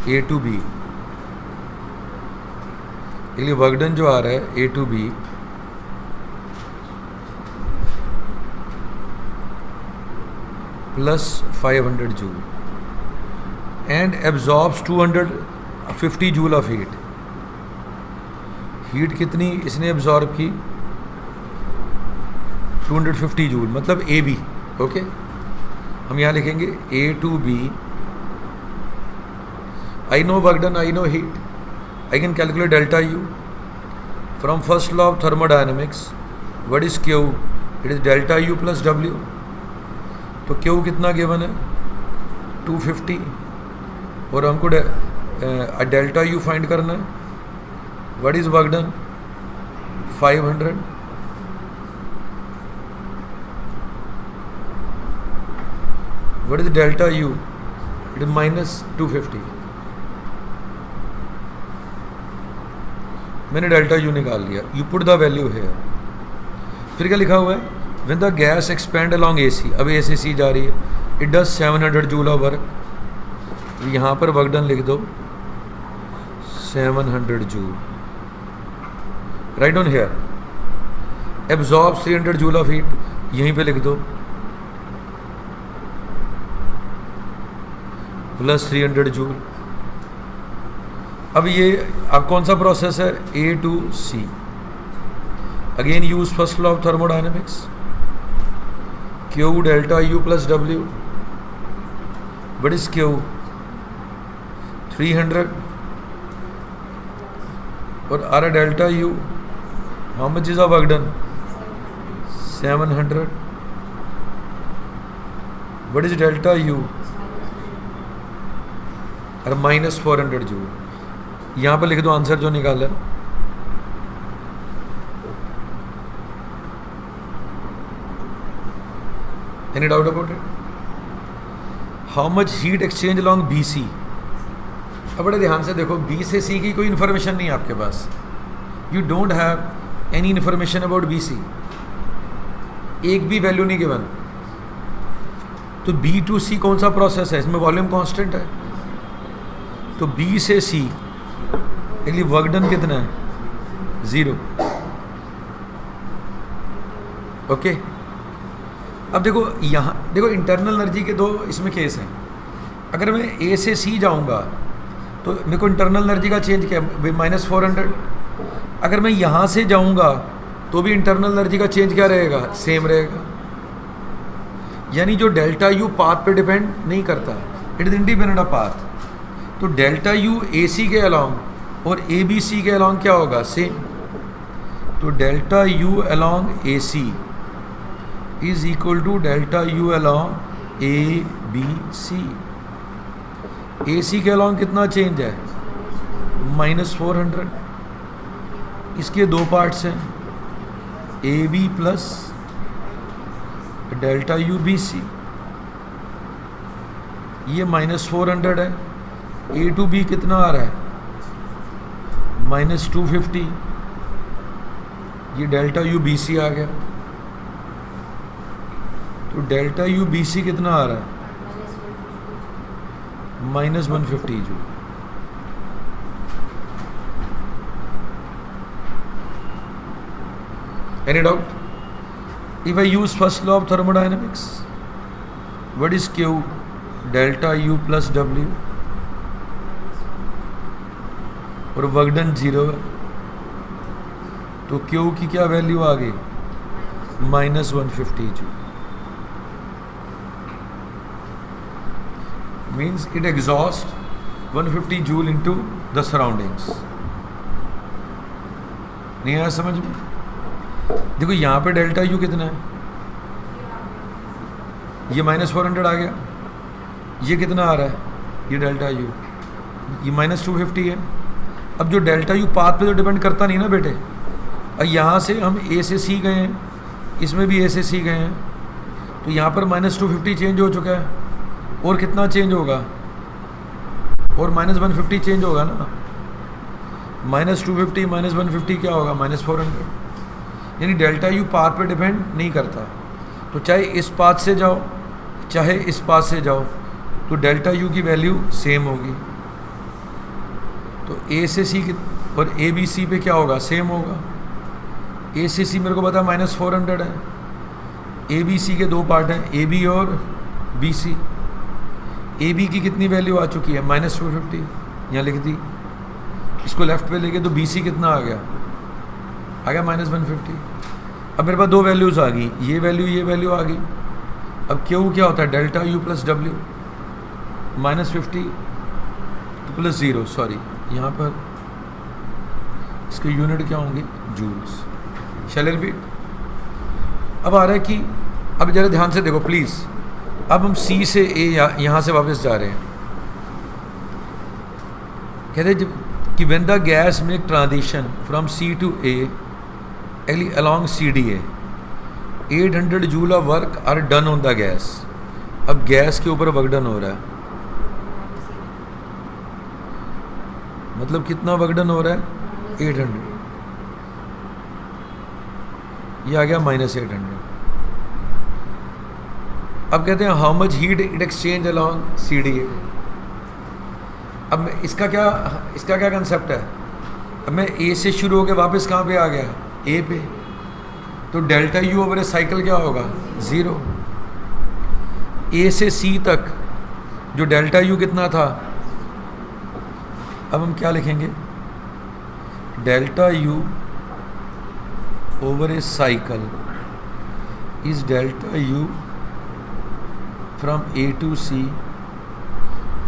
ए टू बी, इसलिए वर्क डन जो आ रहा है A to B plus 500 joule and absorbs 250 joule of heat. Heat कितनी इसने एब्जॉर्ब की? 250 जूल, मतलब ए बी. ओके, हम यहाँ लिखेंगे A to B. I know work done, I know heat, I can calculate delta U from first law of thermodynamics. What is Q? It is delta U plus W. तो Q कितना given है? 250. और हमको delta U find करना है. What is work done? 500. What is delta U? It is minus 250. मैंने delta U निकाल लिया. यू पुट द वैल्यू है. फिर क्या लिखा हुआ है? When the gas expand along A C. अब ए से सी जा रही है. It does 700 joule of work. यहाँ पर वर्क डन लिख दो 700 joule. Write on here. Absorb 300 joule of heat. यहीं पे लिख दो प्लस 300 जूल. अब ये अब कौन सा प्रोसेस है? A to C. Again use first law of thermodynamics. Q delta U plus W. What is Q? 300. और आर delta U. How much is a work done? 700. What is delta U? और minus 400 joule. यहाँ पर लिख दो answer जो निकाला. Any doubt about it? How much heat exchange along B C. अब बड़े ध्यान से देखो, बी से सी की कोई इन्फॉर्मेशन नहीं है आपके पास. You don't have any information about B C. एक भी वैल्यू नहीं गिवन. तो बी टू सी कौन सा प्रोसेस है? इसमें वॉल्यूम कांस्टेंट है. तो बी से सी इसलिए वर्क डन कितना है? 0. ओके. अब देखो यहाँ देखो, इंटरनल एनर्जी के दो इसमें केस हैं. अगर मैं ए से सी जाऊँगा तो मेरे को इंटरनल एनर्जी का चेंज क्या है? माइनस 400. अगर मैं यहाँ से जाऊँगा तो भी इंटरनल एनर्जी का चेंज क्या रहेगा? सेम रहेगा. यानी जो डेल्टा यू पाथ पे डिपेंड नहीं करता. It is independent of path. तो डेल्टा यू ए सी के अलॉन्ग और ए बी सी के अलॉन्ग क्या होगा? सेम. तो delta U along A C is equal to delta U along A B C. A C के अलॉन्ग कितना चेंज है? माइनस 400. इसके दो पार्ट्स हैं, A B plus delta U B C. ये माइनस 400 है. ए टू बी कितना आ रहा है? माइनस 250. ये डेल्टा यू बी सी आ गया. तो डेल्टा यू बी सी कितना आ रहा है? Minus 150 joule. Any doubt? If I use first law of thermodynamics, what is Q? Delta U plus W. और वर्क डन 0 है. तो क्यू की क्या वैल्यू आ गई? Minus 150 joule. Means it exhaust 150 joule into the surroundings. नहीं आया समझ में? देखो यहाँ पे डेल्टा यू कितना है? ये माइनस 400 आ गया. ये कितना आ रहा है? ये डेल्टा यू, ये माइनस 250 है. अब जो डेल्टा यू पाथ पे तो डिपेंड करता नहीं ना बेटे. अब यहाँ से हम ए से सी गए हैं, इसमें भी ए से सी गए हैं. तो यहाँ पर माइनस 250 चेंज हो चुका है. और कितना चेंज होगा? और माइनस 150 चेंज होगा ना. माइनस 250 माइनस 150 क्या होगा? माइनस 400. यानी डेल्टा यू पाथ पे डिपेंड नहीं करता। तो चाहे इस पाथ से जाओ चाहे इस पाथ से जाओ तो डेल्टा यू की वैल्यू सेम होगी। तो ए से सी और ए बी सी पे क्या होगा, सेम होगा। ए से सी मेरे को पता -400 है, ए बी सी के दो पार्ट हैं, ए बी और बी सी। ए बी की कितनी वैल्यू आ चुकी है, -250, यहाँ लिख दी। इसको लेफ्ट पे लेके तो बी सी कितना आ गया -150। अब मेरे पास दो वैल्यूज़ आ गई, ये वैल्यू आ गई। अब क्यू क्या होता है, डेल्टा यू प्लस डब्ल्यू, -50 तो प्लस 0, सॉरी यहाँ पर इसके यूनिट क्या होंगे, जूल्स। शैल रिपीट। अब आ रहा है कि अब ज़रा ध्यान से देखो प्लीज़। अब हम सी से ए यहाँ से वापस जा रहे हैं। कहते हैं जब कि when the gas make transition from C to A along CDA 800 joule of work are done on the gas। अब गैस के ऊपर वर्क डन हो रहा है, मतलब कितना वर्क डन हो रहा है, 800। ये आ गया -800। अब कहते हैं how much heat it exchange along CDA। अब इसका क्या कंसेप्ट है। अब मैं ए से शुरू होकर वापस कहाँ पे आ गया, ए पे। तो डेल्टा यू ओवर ए साइकिल क्या होगा, 0। ए से सी तक जो डेल्टा यू कितना था, अब हम क्या लिखेंगे, delta U over A cycle is delta U from A to C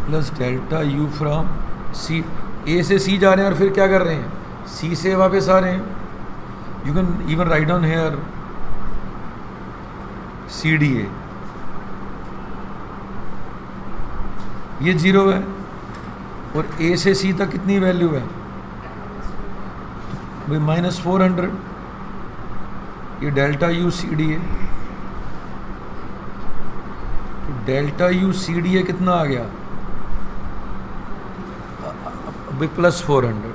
plus delta U from C. A से सी जा रहे हैं और फिर क्या कर रहे हैं, सी से वापस आ रहे हैं। You can even write down here CDA, ये 0 है। और ए से सी तक कितनी वैल्यू है भाई, -400। ये डेल्टा यू CDA, तो डेल्टा यू CDA कितना आ गया भाई, +400।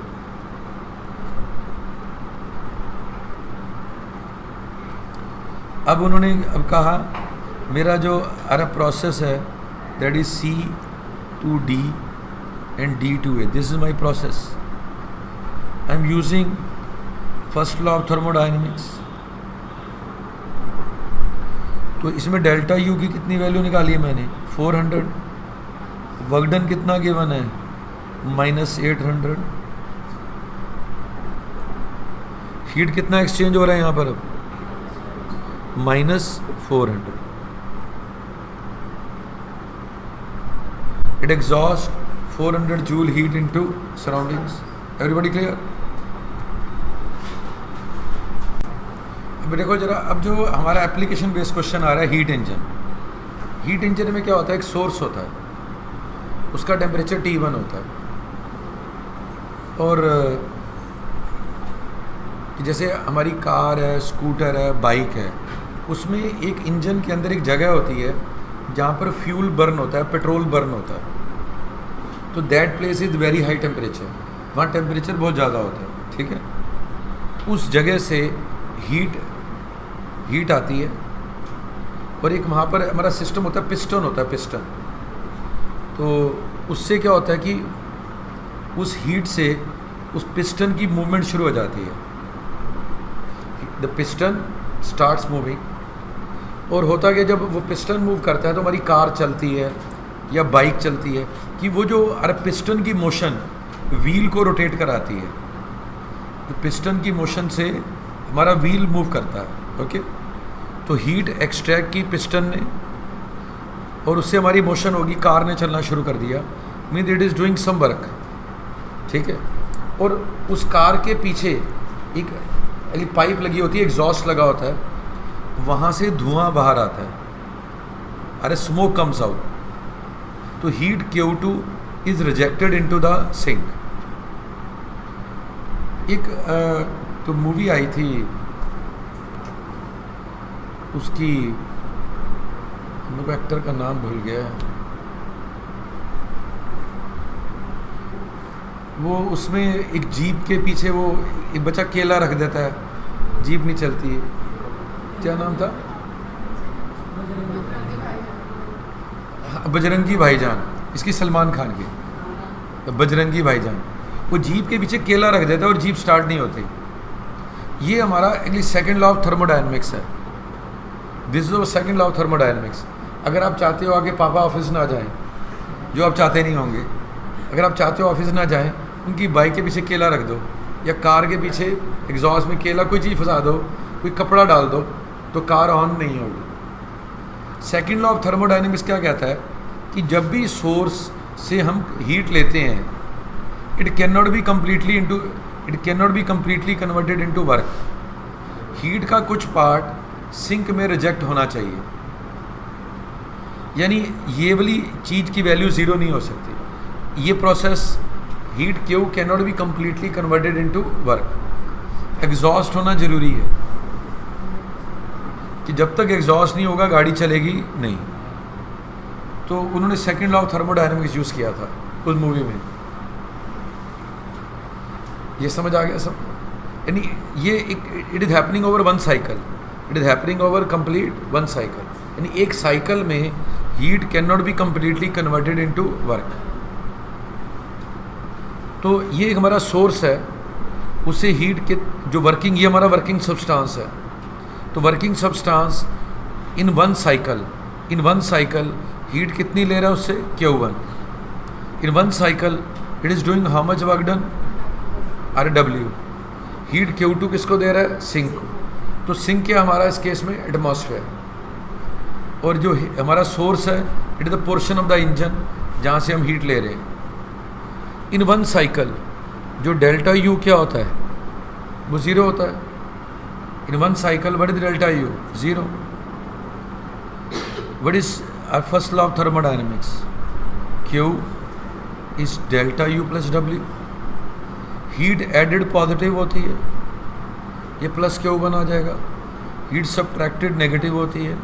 अब उन्होंने अब कहा मेरा जो प्रोसेस है that is C to D and D to A, this is my process। I am using first law of thermodynamics। तो इसमें डेल्टा यू की कितनी वैल्यू निकाली है मैंने, 400। वर्क डन कितना गिवन है, -800। हीट कितना एक्सचेंज हो रहा है यहाँ पर, अब -400। It exhaust 400 joule heat into surroundings. Everybody clear. अब देखो जरा, अब जो हमारा एप्लीकेशन बेस्ड क्वेश्चन आ रहा है, हीट इंजन। हीट इंजन में क्या होता है, एक सोर्स होता है, उसका टेम्परेचर T1 होता है। और जैसे हमारी कार है, स्कूटर है, बाइक है, उसमें एक इंजन के अंदर एक जगह होती है जहाँ पर फ्यूल बर्न होता है, पेट्रोल बर्न होता है। तो that place is very high temperature, वहाँ टेम्परेचर बहुत ज़्यादा होता है, ठीक है। उस जगह से हीट आती है। और एक वहाँ पर हमारा सिस्टम होता है, पिस्टन होता है, पिस्टन। तो उससे क्या होता है कि उस हीट से उस पिस्टन की मूवमेंट शुरू हो जाती है। The piston starts moving. और होता कि जब वो पिस्टन मूव करता है तो हमारी कार चलती है या बाइक चलती है, कि वो जो पिस्टन की मोशन व्हील को रोटेट कराती है। तो पिस्टन की मोशन से हमारा व्हील मूव करता है, ओके। तो हीट एक्सट्रैक्ट की पिस्टन ने, और उससे हमारी मोशन होगी, कार ने चलना शुरू कर दिया, mean it is doing some work, ठीक है। और उस कार के पीछे एक पाइप लगी होती है, एग्जॉस्ट लगा होता है, वहाँ से धुआं बाहर आता है, स्मोक कम्स आउट। तो heat Q2 is rejected into the sink. एक तो मूवी आई थी, उसकी हम लोग एक्टर का नाम भूल गया है, वो उसमें एक जीप के पीछे वो एक बच्चा केला रख देता है, जीप नहीं चलती है, क्या नाम था? बजरंगी भाईजान, इसकी सलमान खान की बजरंगी भाईजान। वो जीप के पीछे केला रख देता है और जीप स्टार्ट नहीं होती। ये हमारा actually second law of thermodynamics है। This is second law of thermodynamics. अगर आप चाहते हो आगे पापा ऑफिस ना जाएं, जो आप चाहते नहीं होंगे, अगर आप चाहते हो ऑफिस ना जाएं, उनकी बाइक के पीछे केला रख दो या कार के पीछे एग्जॉस्ट में केला कोई चीज़ फंसा दो, कोई कपड़ा डाल दो, तो कार ऑन नहीं होगी। सेकंड लॉ ऑफ थर्मोडायनेमिक्स क्या कहता है कि जब भी सोर्स से हम हीट लेते हैं, it can not be completely converted into work. Heat का कुछ पार्ट सिंक में रिजेक्ट होना चाहिए, यानी ये वाली चीज़ की वैल्यू ज़ीरो नहीं हो सकती। ये process heat Q can not be completely converted into work. Exhaust होना ज़रूरी है कि जब तक एग्जॉस्ट नहीं होगा गाड़ी चलेगी नहीं। तो उन्होंने second law of thermodynamics use किया था उस मूवी में। ये समझ आ गया सब? यानी ये it is happening over one cycle, it is happening over complete one cycle. यानी एक साइकिल में heat can not be completely converted into work. तो ये एक हमारा सोर्स है, उससे हीट के जो वर्किंग, ये हमारा वर्किंग सब्सटेंस है। तो working substance in one cycle heat कितनी ले रहा है उससे? Q1। In one cycle it is doing how much work done? RW। Heat Q2 किसको दे रहा है? सिंक को। तो सिंक क्या हमारा इस केस में? एटमॉस्फेयर। और जो हमारा सोर्स है, it is the portion of the engine जहाँ से हम हीट ले रहे हैं। इन वन साइकिल जो डेल्टा U क्या होता है? वो ज़ीरो होता है। In one cycle what is delta U? Zero. What is our first law of thermodynamics? Q is delta U plus W। Heat added positive होती है, ये प्लस Q1 आ जाएगा। हीट सबट्रैक्टेड नेगेटिव होती है,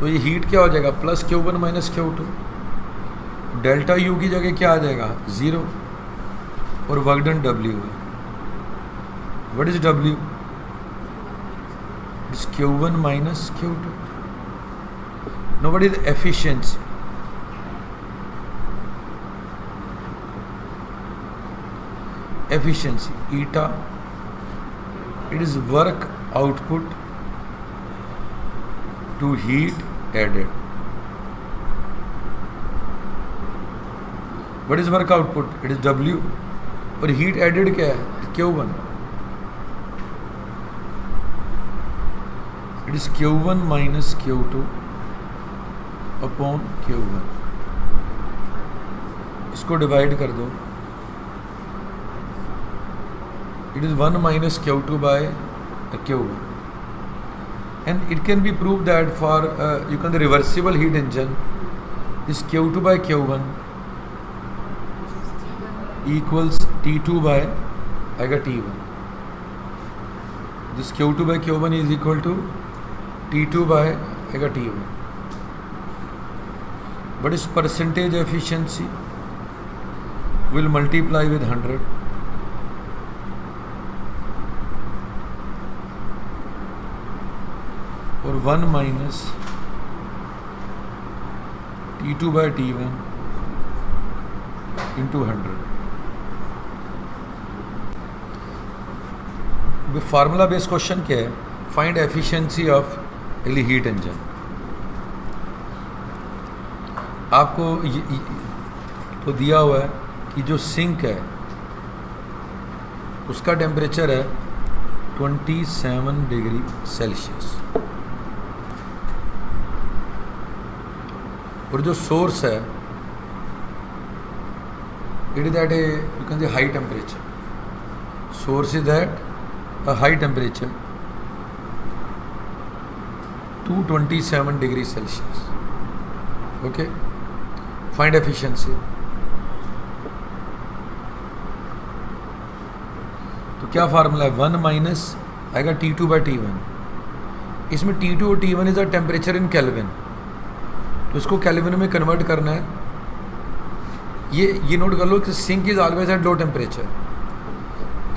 तो ये हीट क्या हो जाएगा? Plus Q1 minus Q2। Delta U की जगह क्या आ जाएगा? ज़ीरो। और वर्क डन W है। What is W? It's Q1 minus Q2। No what is efficiency? Efficiency eta, it is work output to heat added. What is work output? It is W। और heat added क्या है? Q1। It is Q1 minus Q2 upon Q1। इसको divide कर दो, it is 1 minus Q2 by Q1। and it can be proved that for you can the reversible heat engine this Q2 by Q1 equals T2 by T1. This Q2 by Q1 is equal to T2 by T1. What is percentage efficiency? We'll multiply with 100. और 1 minus T2 by T1 into 100। Formula based question क्या है? Find efficiency of heat engine. आपको तो दिया हुआ है कि जो सिंक है उसका टेम्परेचर है 27 डिग्री सेल्सियस, और जो सोर्स है it is at a you can say high temperature. Source is at a high temperature 227 degrees Celsius. Okay, find efficiency. तो क्या फार्मूला है? 1 माइनस आएगा T2 by T1। इसमें T2 और T1 is a temperature in kelvin, तो इसको kelvin में convert करना है। ये नोट कर लो कि sink is always at low temperature.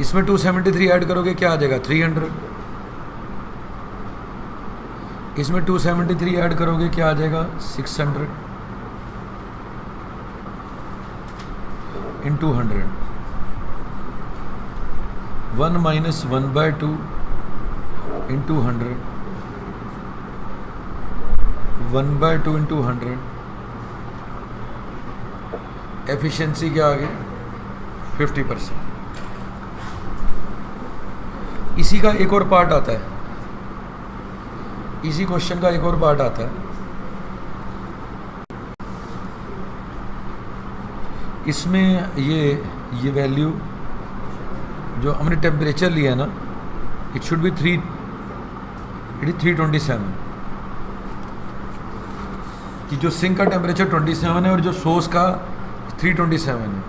इसमें 273 ऐड करोगे क्या आ जाएगा 300। इसमें 273 ऐड करोगे क्या आ जाएगा 600 into 100। 1 minus 1/2 into 100। 1/2 into 100। Efficiency क्या आ गई 50%। इसी का एक और पार्ट आता है, इसी क्वेश्चन का एक और पार्ट आता है। इसमें ये वैल्यू जो हमने टेम्परेचर लिया है ना, इट शुड बी 327 कि जो सिंक का टेम्परेचर 27 है और जो सोर्स का 327 है,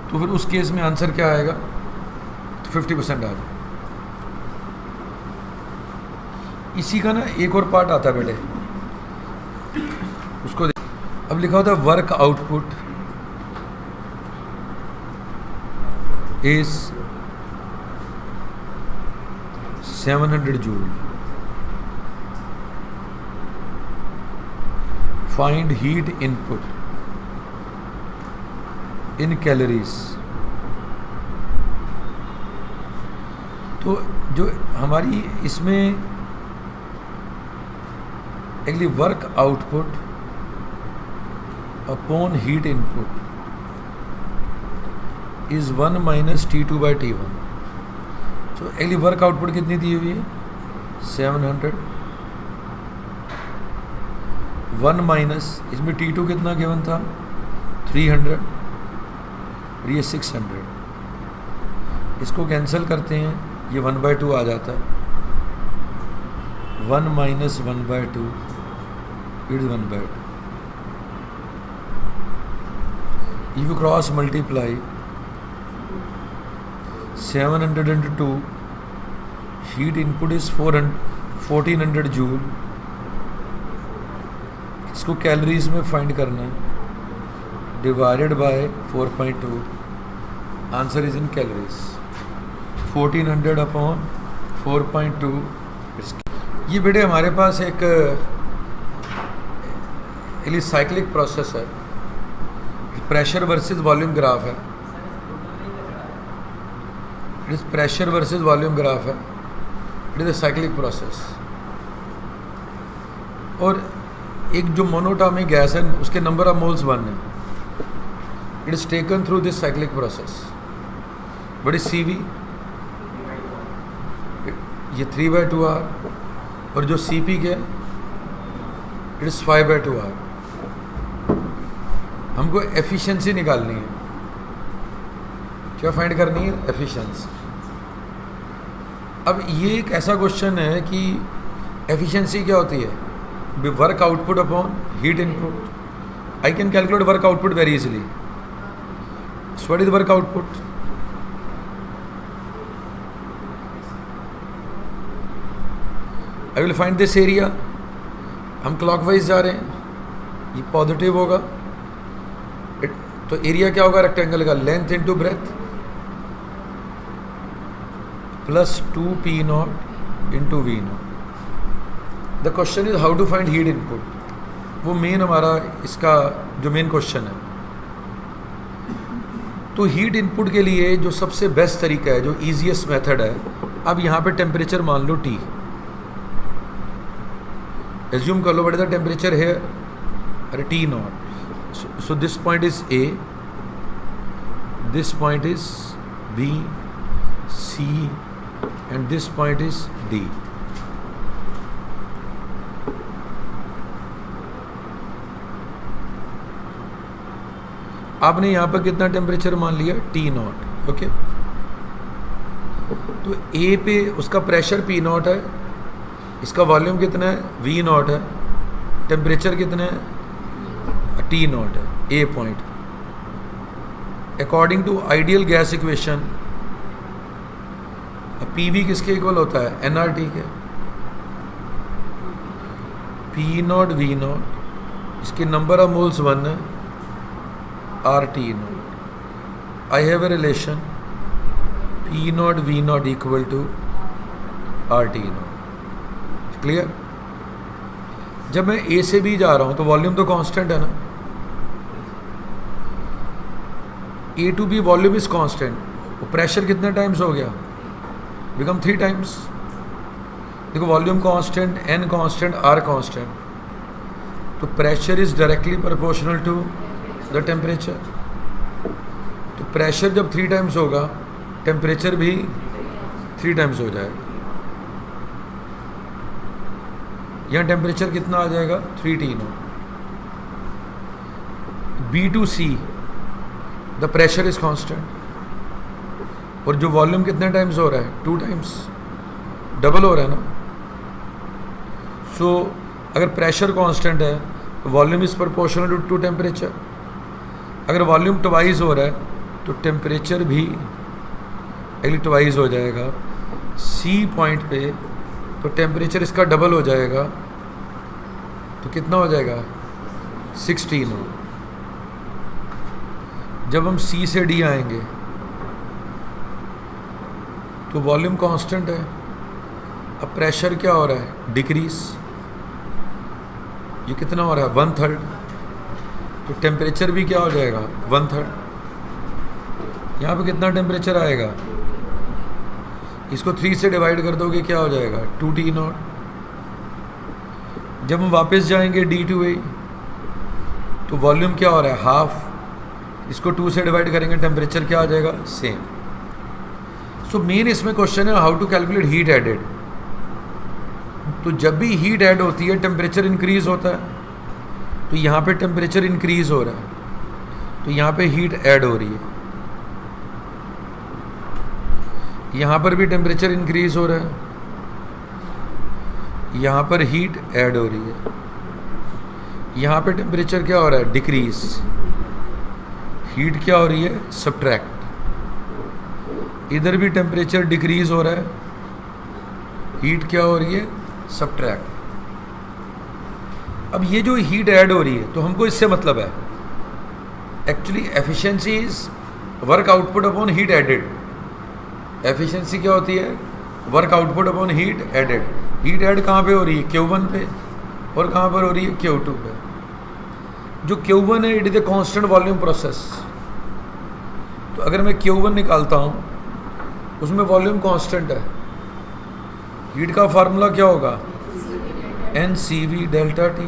तो फिर उस केस में आंसर क्या आएगा तो 50% आ जाए। इसी का ना एक और पार्ट आता है बेटे, उसको अब लिखा होता है work output is 700 joule, find heat input in calories. तो जो हमारी इसमें actually work output upon heat input is 1 minus T2/T1। तो एक्चुअली वर्क आउटपुट कितनी दी हुई है 700। 1 माइनस इसमें T2 कितना गिवन था 300 और ये 600। इसको कैंसिल करते हैं, ये 1/2 आ जाता है। 1 minus 1/2 it is 1/2। If you cross multiply 700 into 2, heat input is 1400 joule. इसको कैलोरीज में फाइंड करना है, divided by 4.2, answer is in calories 1400 upon 4.2। ये बेटे हमारे पास एक साइक्लिक प्रोसेस है, प्रेशर वर्सेस वॉल्यूम ग्राफ है। It is pressure versus volume graph है, it is a cyclic process. और एक जो मोनोटॉमिक गैस है उसके नंबर ऑफ मोल्स 1 है। It is taken through this cyclic process. But is CV ये 3/2R और जो CP के इट इज 5/2R। हमको एफिशिएंसी निकालनी है। क्या फाइंड करनी है एफिशिएंसी। अब ये एक ऐसा क्वेश्चन है कि एफिशिएंसी क्या होती है, work output upon heat input. I can calculate work output very easily. So what is work output, I will find this area. हम क्लॉकवाइज जा रहे हैं, ये पॉजिटिव होगा तो एरिया क्या होगा रेक्टेंगल का, length into breadth plus 2P0 into V0। The question is how to find heat input. वो मेन हमारा इसका जो मेन क्वेश्चन है। तो हीट इनपुट के लिए जो सबसे बेस्ट तरीका है, जो ईजीएस्ट मेथड है, अब यहाँ पे टेम्परेचर मान लो T। एज्यूम कर लो बट द टेम्परेचर है अरे T0। So this point is A, this point is B, C, and this point is D. आपने यहाँ पर कितना टेम्परेचर मान लिया T0, ओके। तो A पे उसका प्रेशर P0 है, इसका वॉल्यूम कितना है V0 है, टेम्परेचर कितना है T0 है A point. According to ideal gas equation PV किसके इक्वल होता है nRT के। P0 V0 इसके नंबर ऑफ मोल्स 1 है RT0। I have a relation E naught V naught equal to RT naught. Clear? जब मैं A से B जा रहा हूँ तो वॉल्यूम तो कांस्टेंट है ना, A to B volume is constant. Pressure कितने टाइम्स हो गया? Become 3 times. देखो volume constant, N constant, R constant, तो pressure is directly proportional to the temperature. तो प्रेशर जब 3 टाइम्स होगा, टेम्परेचर भी 3 टाइम्स हो जाएगा। यहाँ टेम्परेचर कितना आ जाएगा? 3T naught. B to C the pressure is constant, और जो वॉल्यूम कितने टाइम्स हो रहा है? 2 टाइम्स, डबल हो रहा है ना। सो अगर प्रेशर कांस्टेंट है तो volume is proportional to temperature. अगर वॉल्यूम ट्वाइस हो रहा है तो टेम्परेचर भी ट्वाइस हो जाएगा। C पॉइंट पे तो टेम्परेचर इसका डबल हो जाएगा, तो कितना हो जाएगा? 16। जब हम C से D आएंगे तो वॉल्यूम कांस्टेंट है, अब प्रेशर क्या हो रहा है? डिक्रीज। ये कितना हो रहा है? 1/3। तो टेम्परेचर भी क्या हो जाएगा? 1/3। यहाँ पे कितना टेम्परेचर आएगा? इसको 3 से डिवाइड कर दोगे, क्या हो जाएगा? 2T not. जब हम वापस जाएंगे D टू A तो वॉल्यूम क्या हो रहा है? हाफ। इसको 2 से डिवाइड करेंगे, टेम्परेचर क्या आ जाएगा? सेम। सो मेन इसमें क्वेश्चन है how to calculate heat added. तो जब भी हीट ऐड होती है टेम्परेचर इंक्रीज होता है, तो यहाँ पे टेम्परेचर इंक्रीज हो रहा है, तो यहाँ पे हीट ऐड हो रही है। यहाँ पर भी टेम्परेचर इंक्रीज हो रहा है, यहाँ पर हीट ऐड हो रही है। यहाँ पे टेम्परेचर क्या हो रहा है? डिक्रीज। हीट क्या हो रही है? सब्ट्रैक्ट। इधर भी टेम्परेचर डिक्रीज हो रहा है, हीट क्या हो रही है? सब्ट्रैक्ट। अब ये जो हीट ऐड हो रही है, तो हमको इससे मतलब है actually efficiency is work output upon heat added. Efficiency क्या होती है? Work output upon heat added. Heat add कहाँ पे हो रही है? Q1 पे। और कहाँ पर हो रही है? Q2 पे। जो Q1 है, it is a constant volume process. तो अगर मैं Q1 निकालता हूँ, उसमें वॉल्यूम कांस्टेंट है। हीट का फार्मूला क्या होगा? NCV delta T।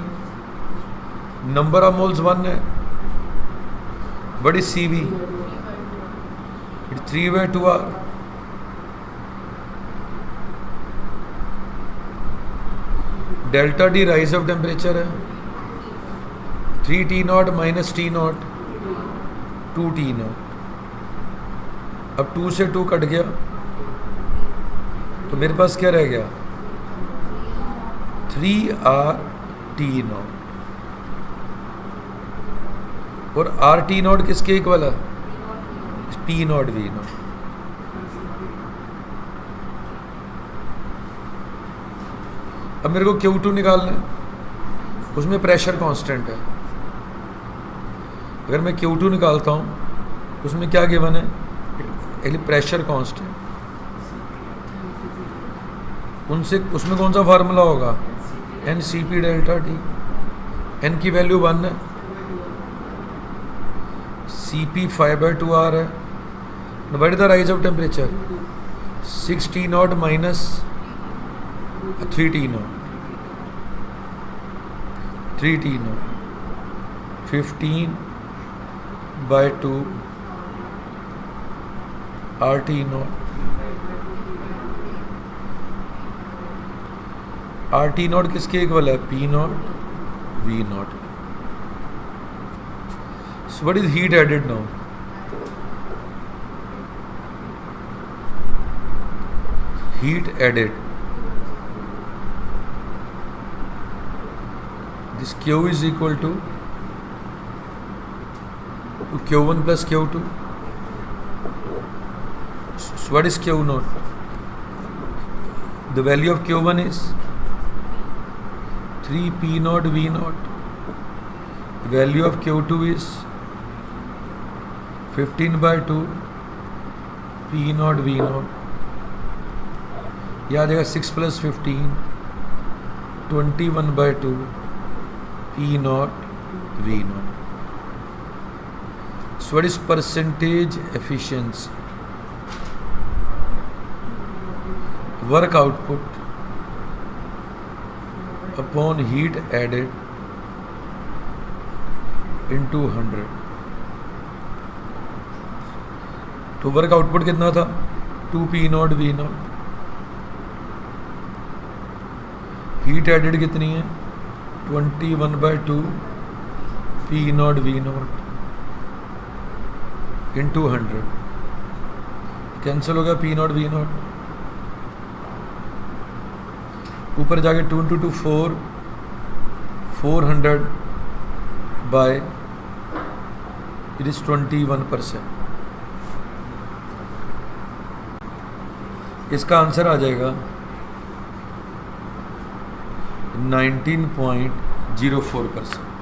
Number of moles 1 है, what is CV? It 3/2R। Delta T rise of temperature है, 3T not minus T not 2T not. अब 2 से 2 कट गया, तो मेरे पास क्या रह गया? 3RT not. और RT नॉट किसके इक्वल है? P naught V not. अब मेरे को Q2 निकालना है, उसमें प्रेशर कांस्टेंट है। अगर मैं Q2 निकालता हूँ, उसमें क्या गिवन है? Pressure constant. उसमें कौन सा फार्मूला होगा? NCP delta T। N की वैल्यू 1 है, CP 5/2R है। What is the rise of temperature? 6T naught minus 3T naught. 3T naught 15/2 RT naught. RT naught किसके इक्वल है? P naught V naught. So what is heat added now? Heat added, this Q is equal to Q1 plus Q2. So what is Q naught? The value of Q1 is 3P naught V naught. The value of Q2 is 15/2 P naught V naught, यह आ जाएगा 6 + 15 21/2 P naught V naught. So what is percentage efficiency? Work output upon heat added into 100. तो work output कितना था? 2 P naught V naught. Heat added कितनी है? 21/2 P naught V naught into 100. Cancel हो गया पी नॉट वी नॉट. ऊपर जाके 2 × 2 4 400 bye it is 21%. इसका आंसर आ जाएगा 19.04%.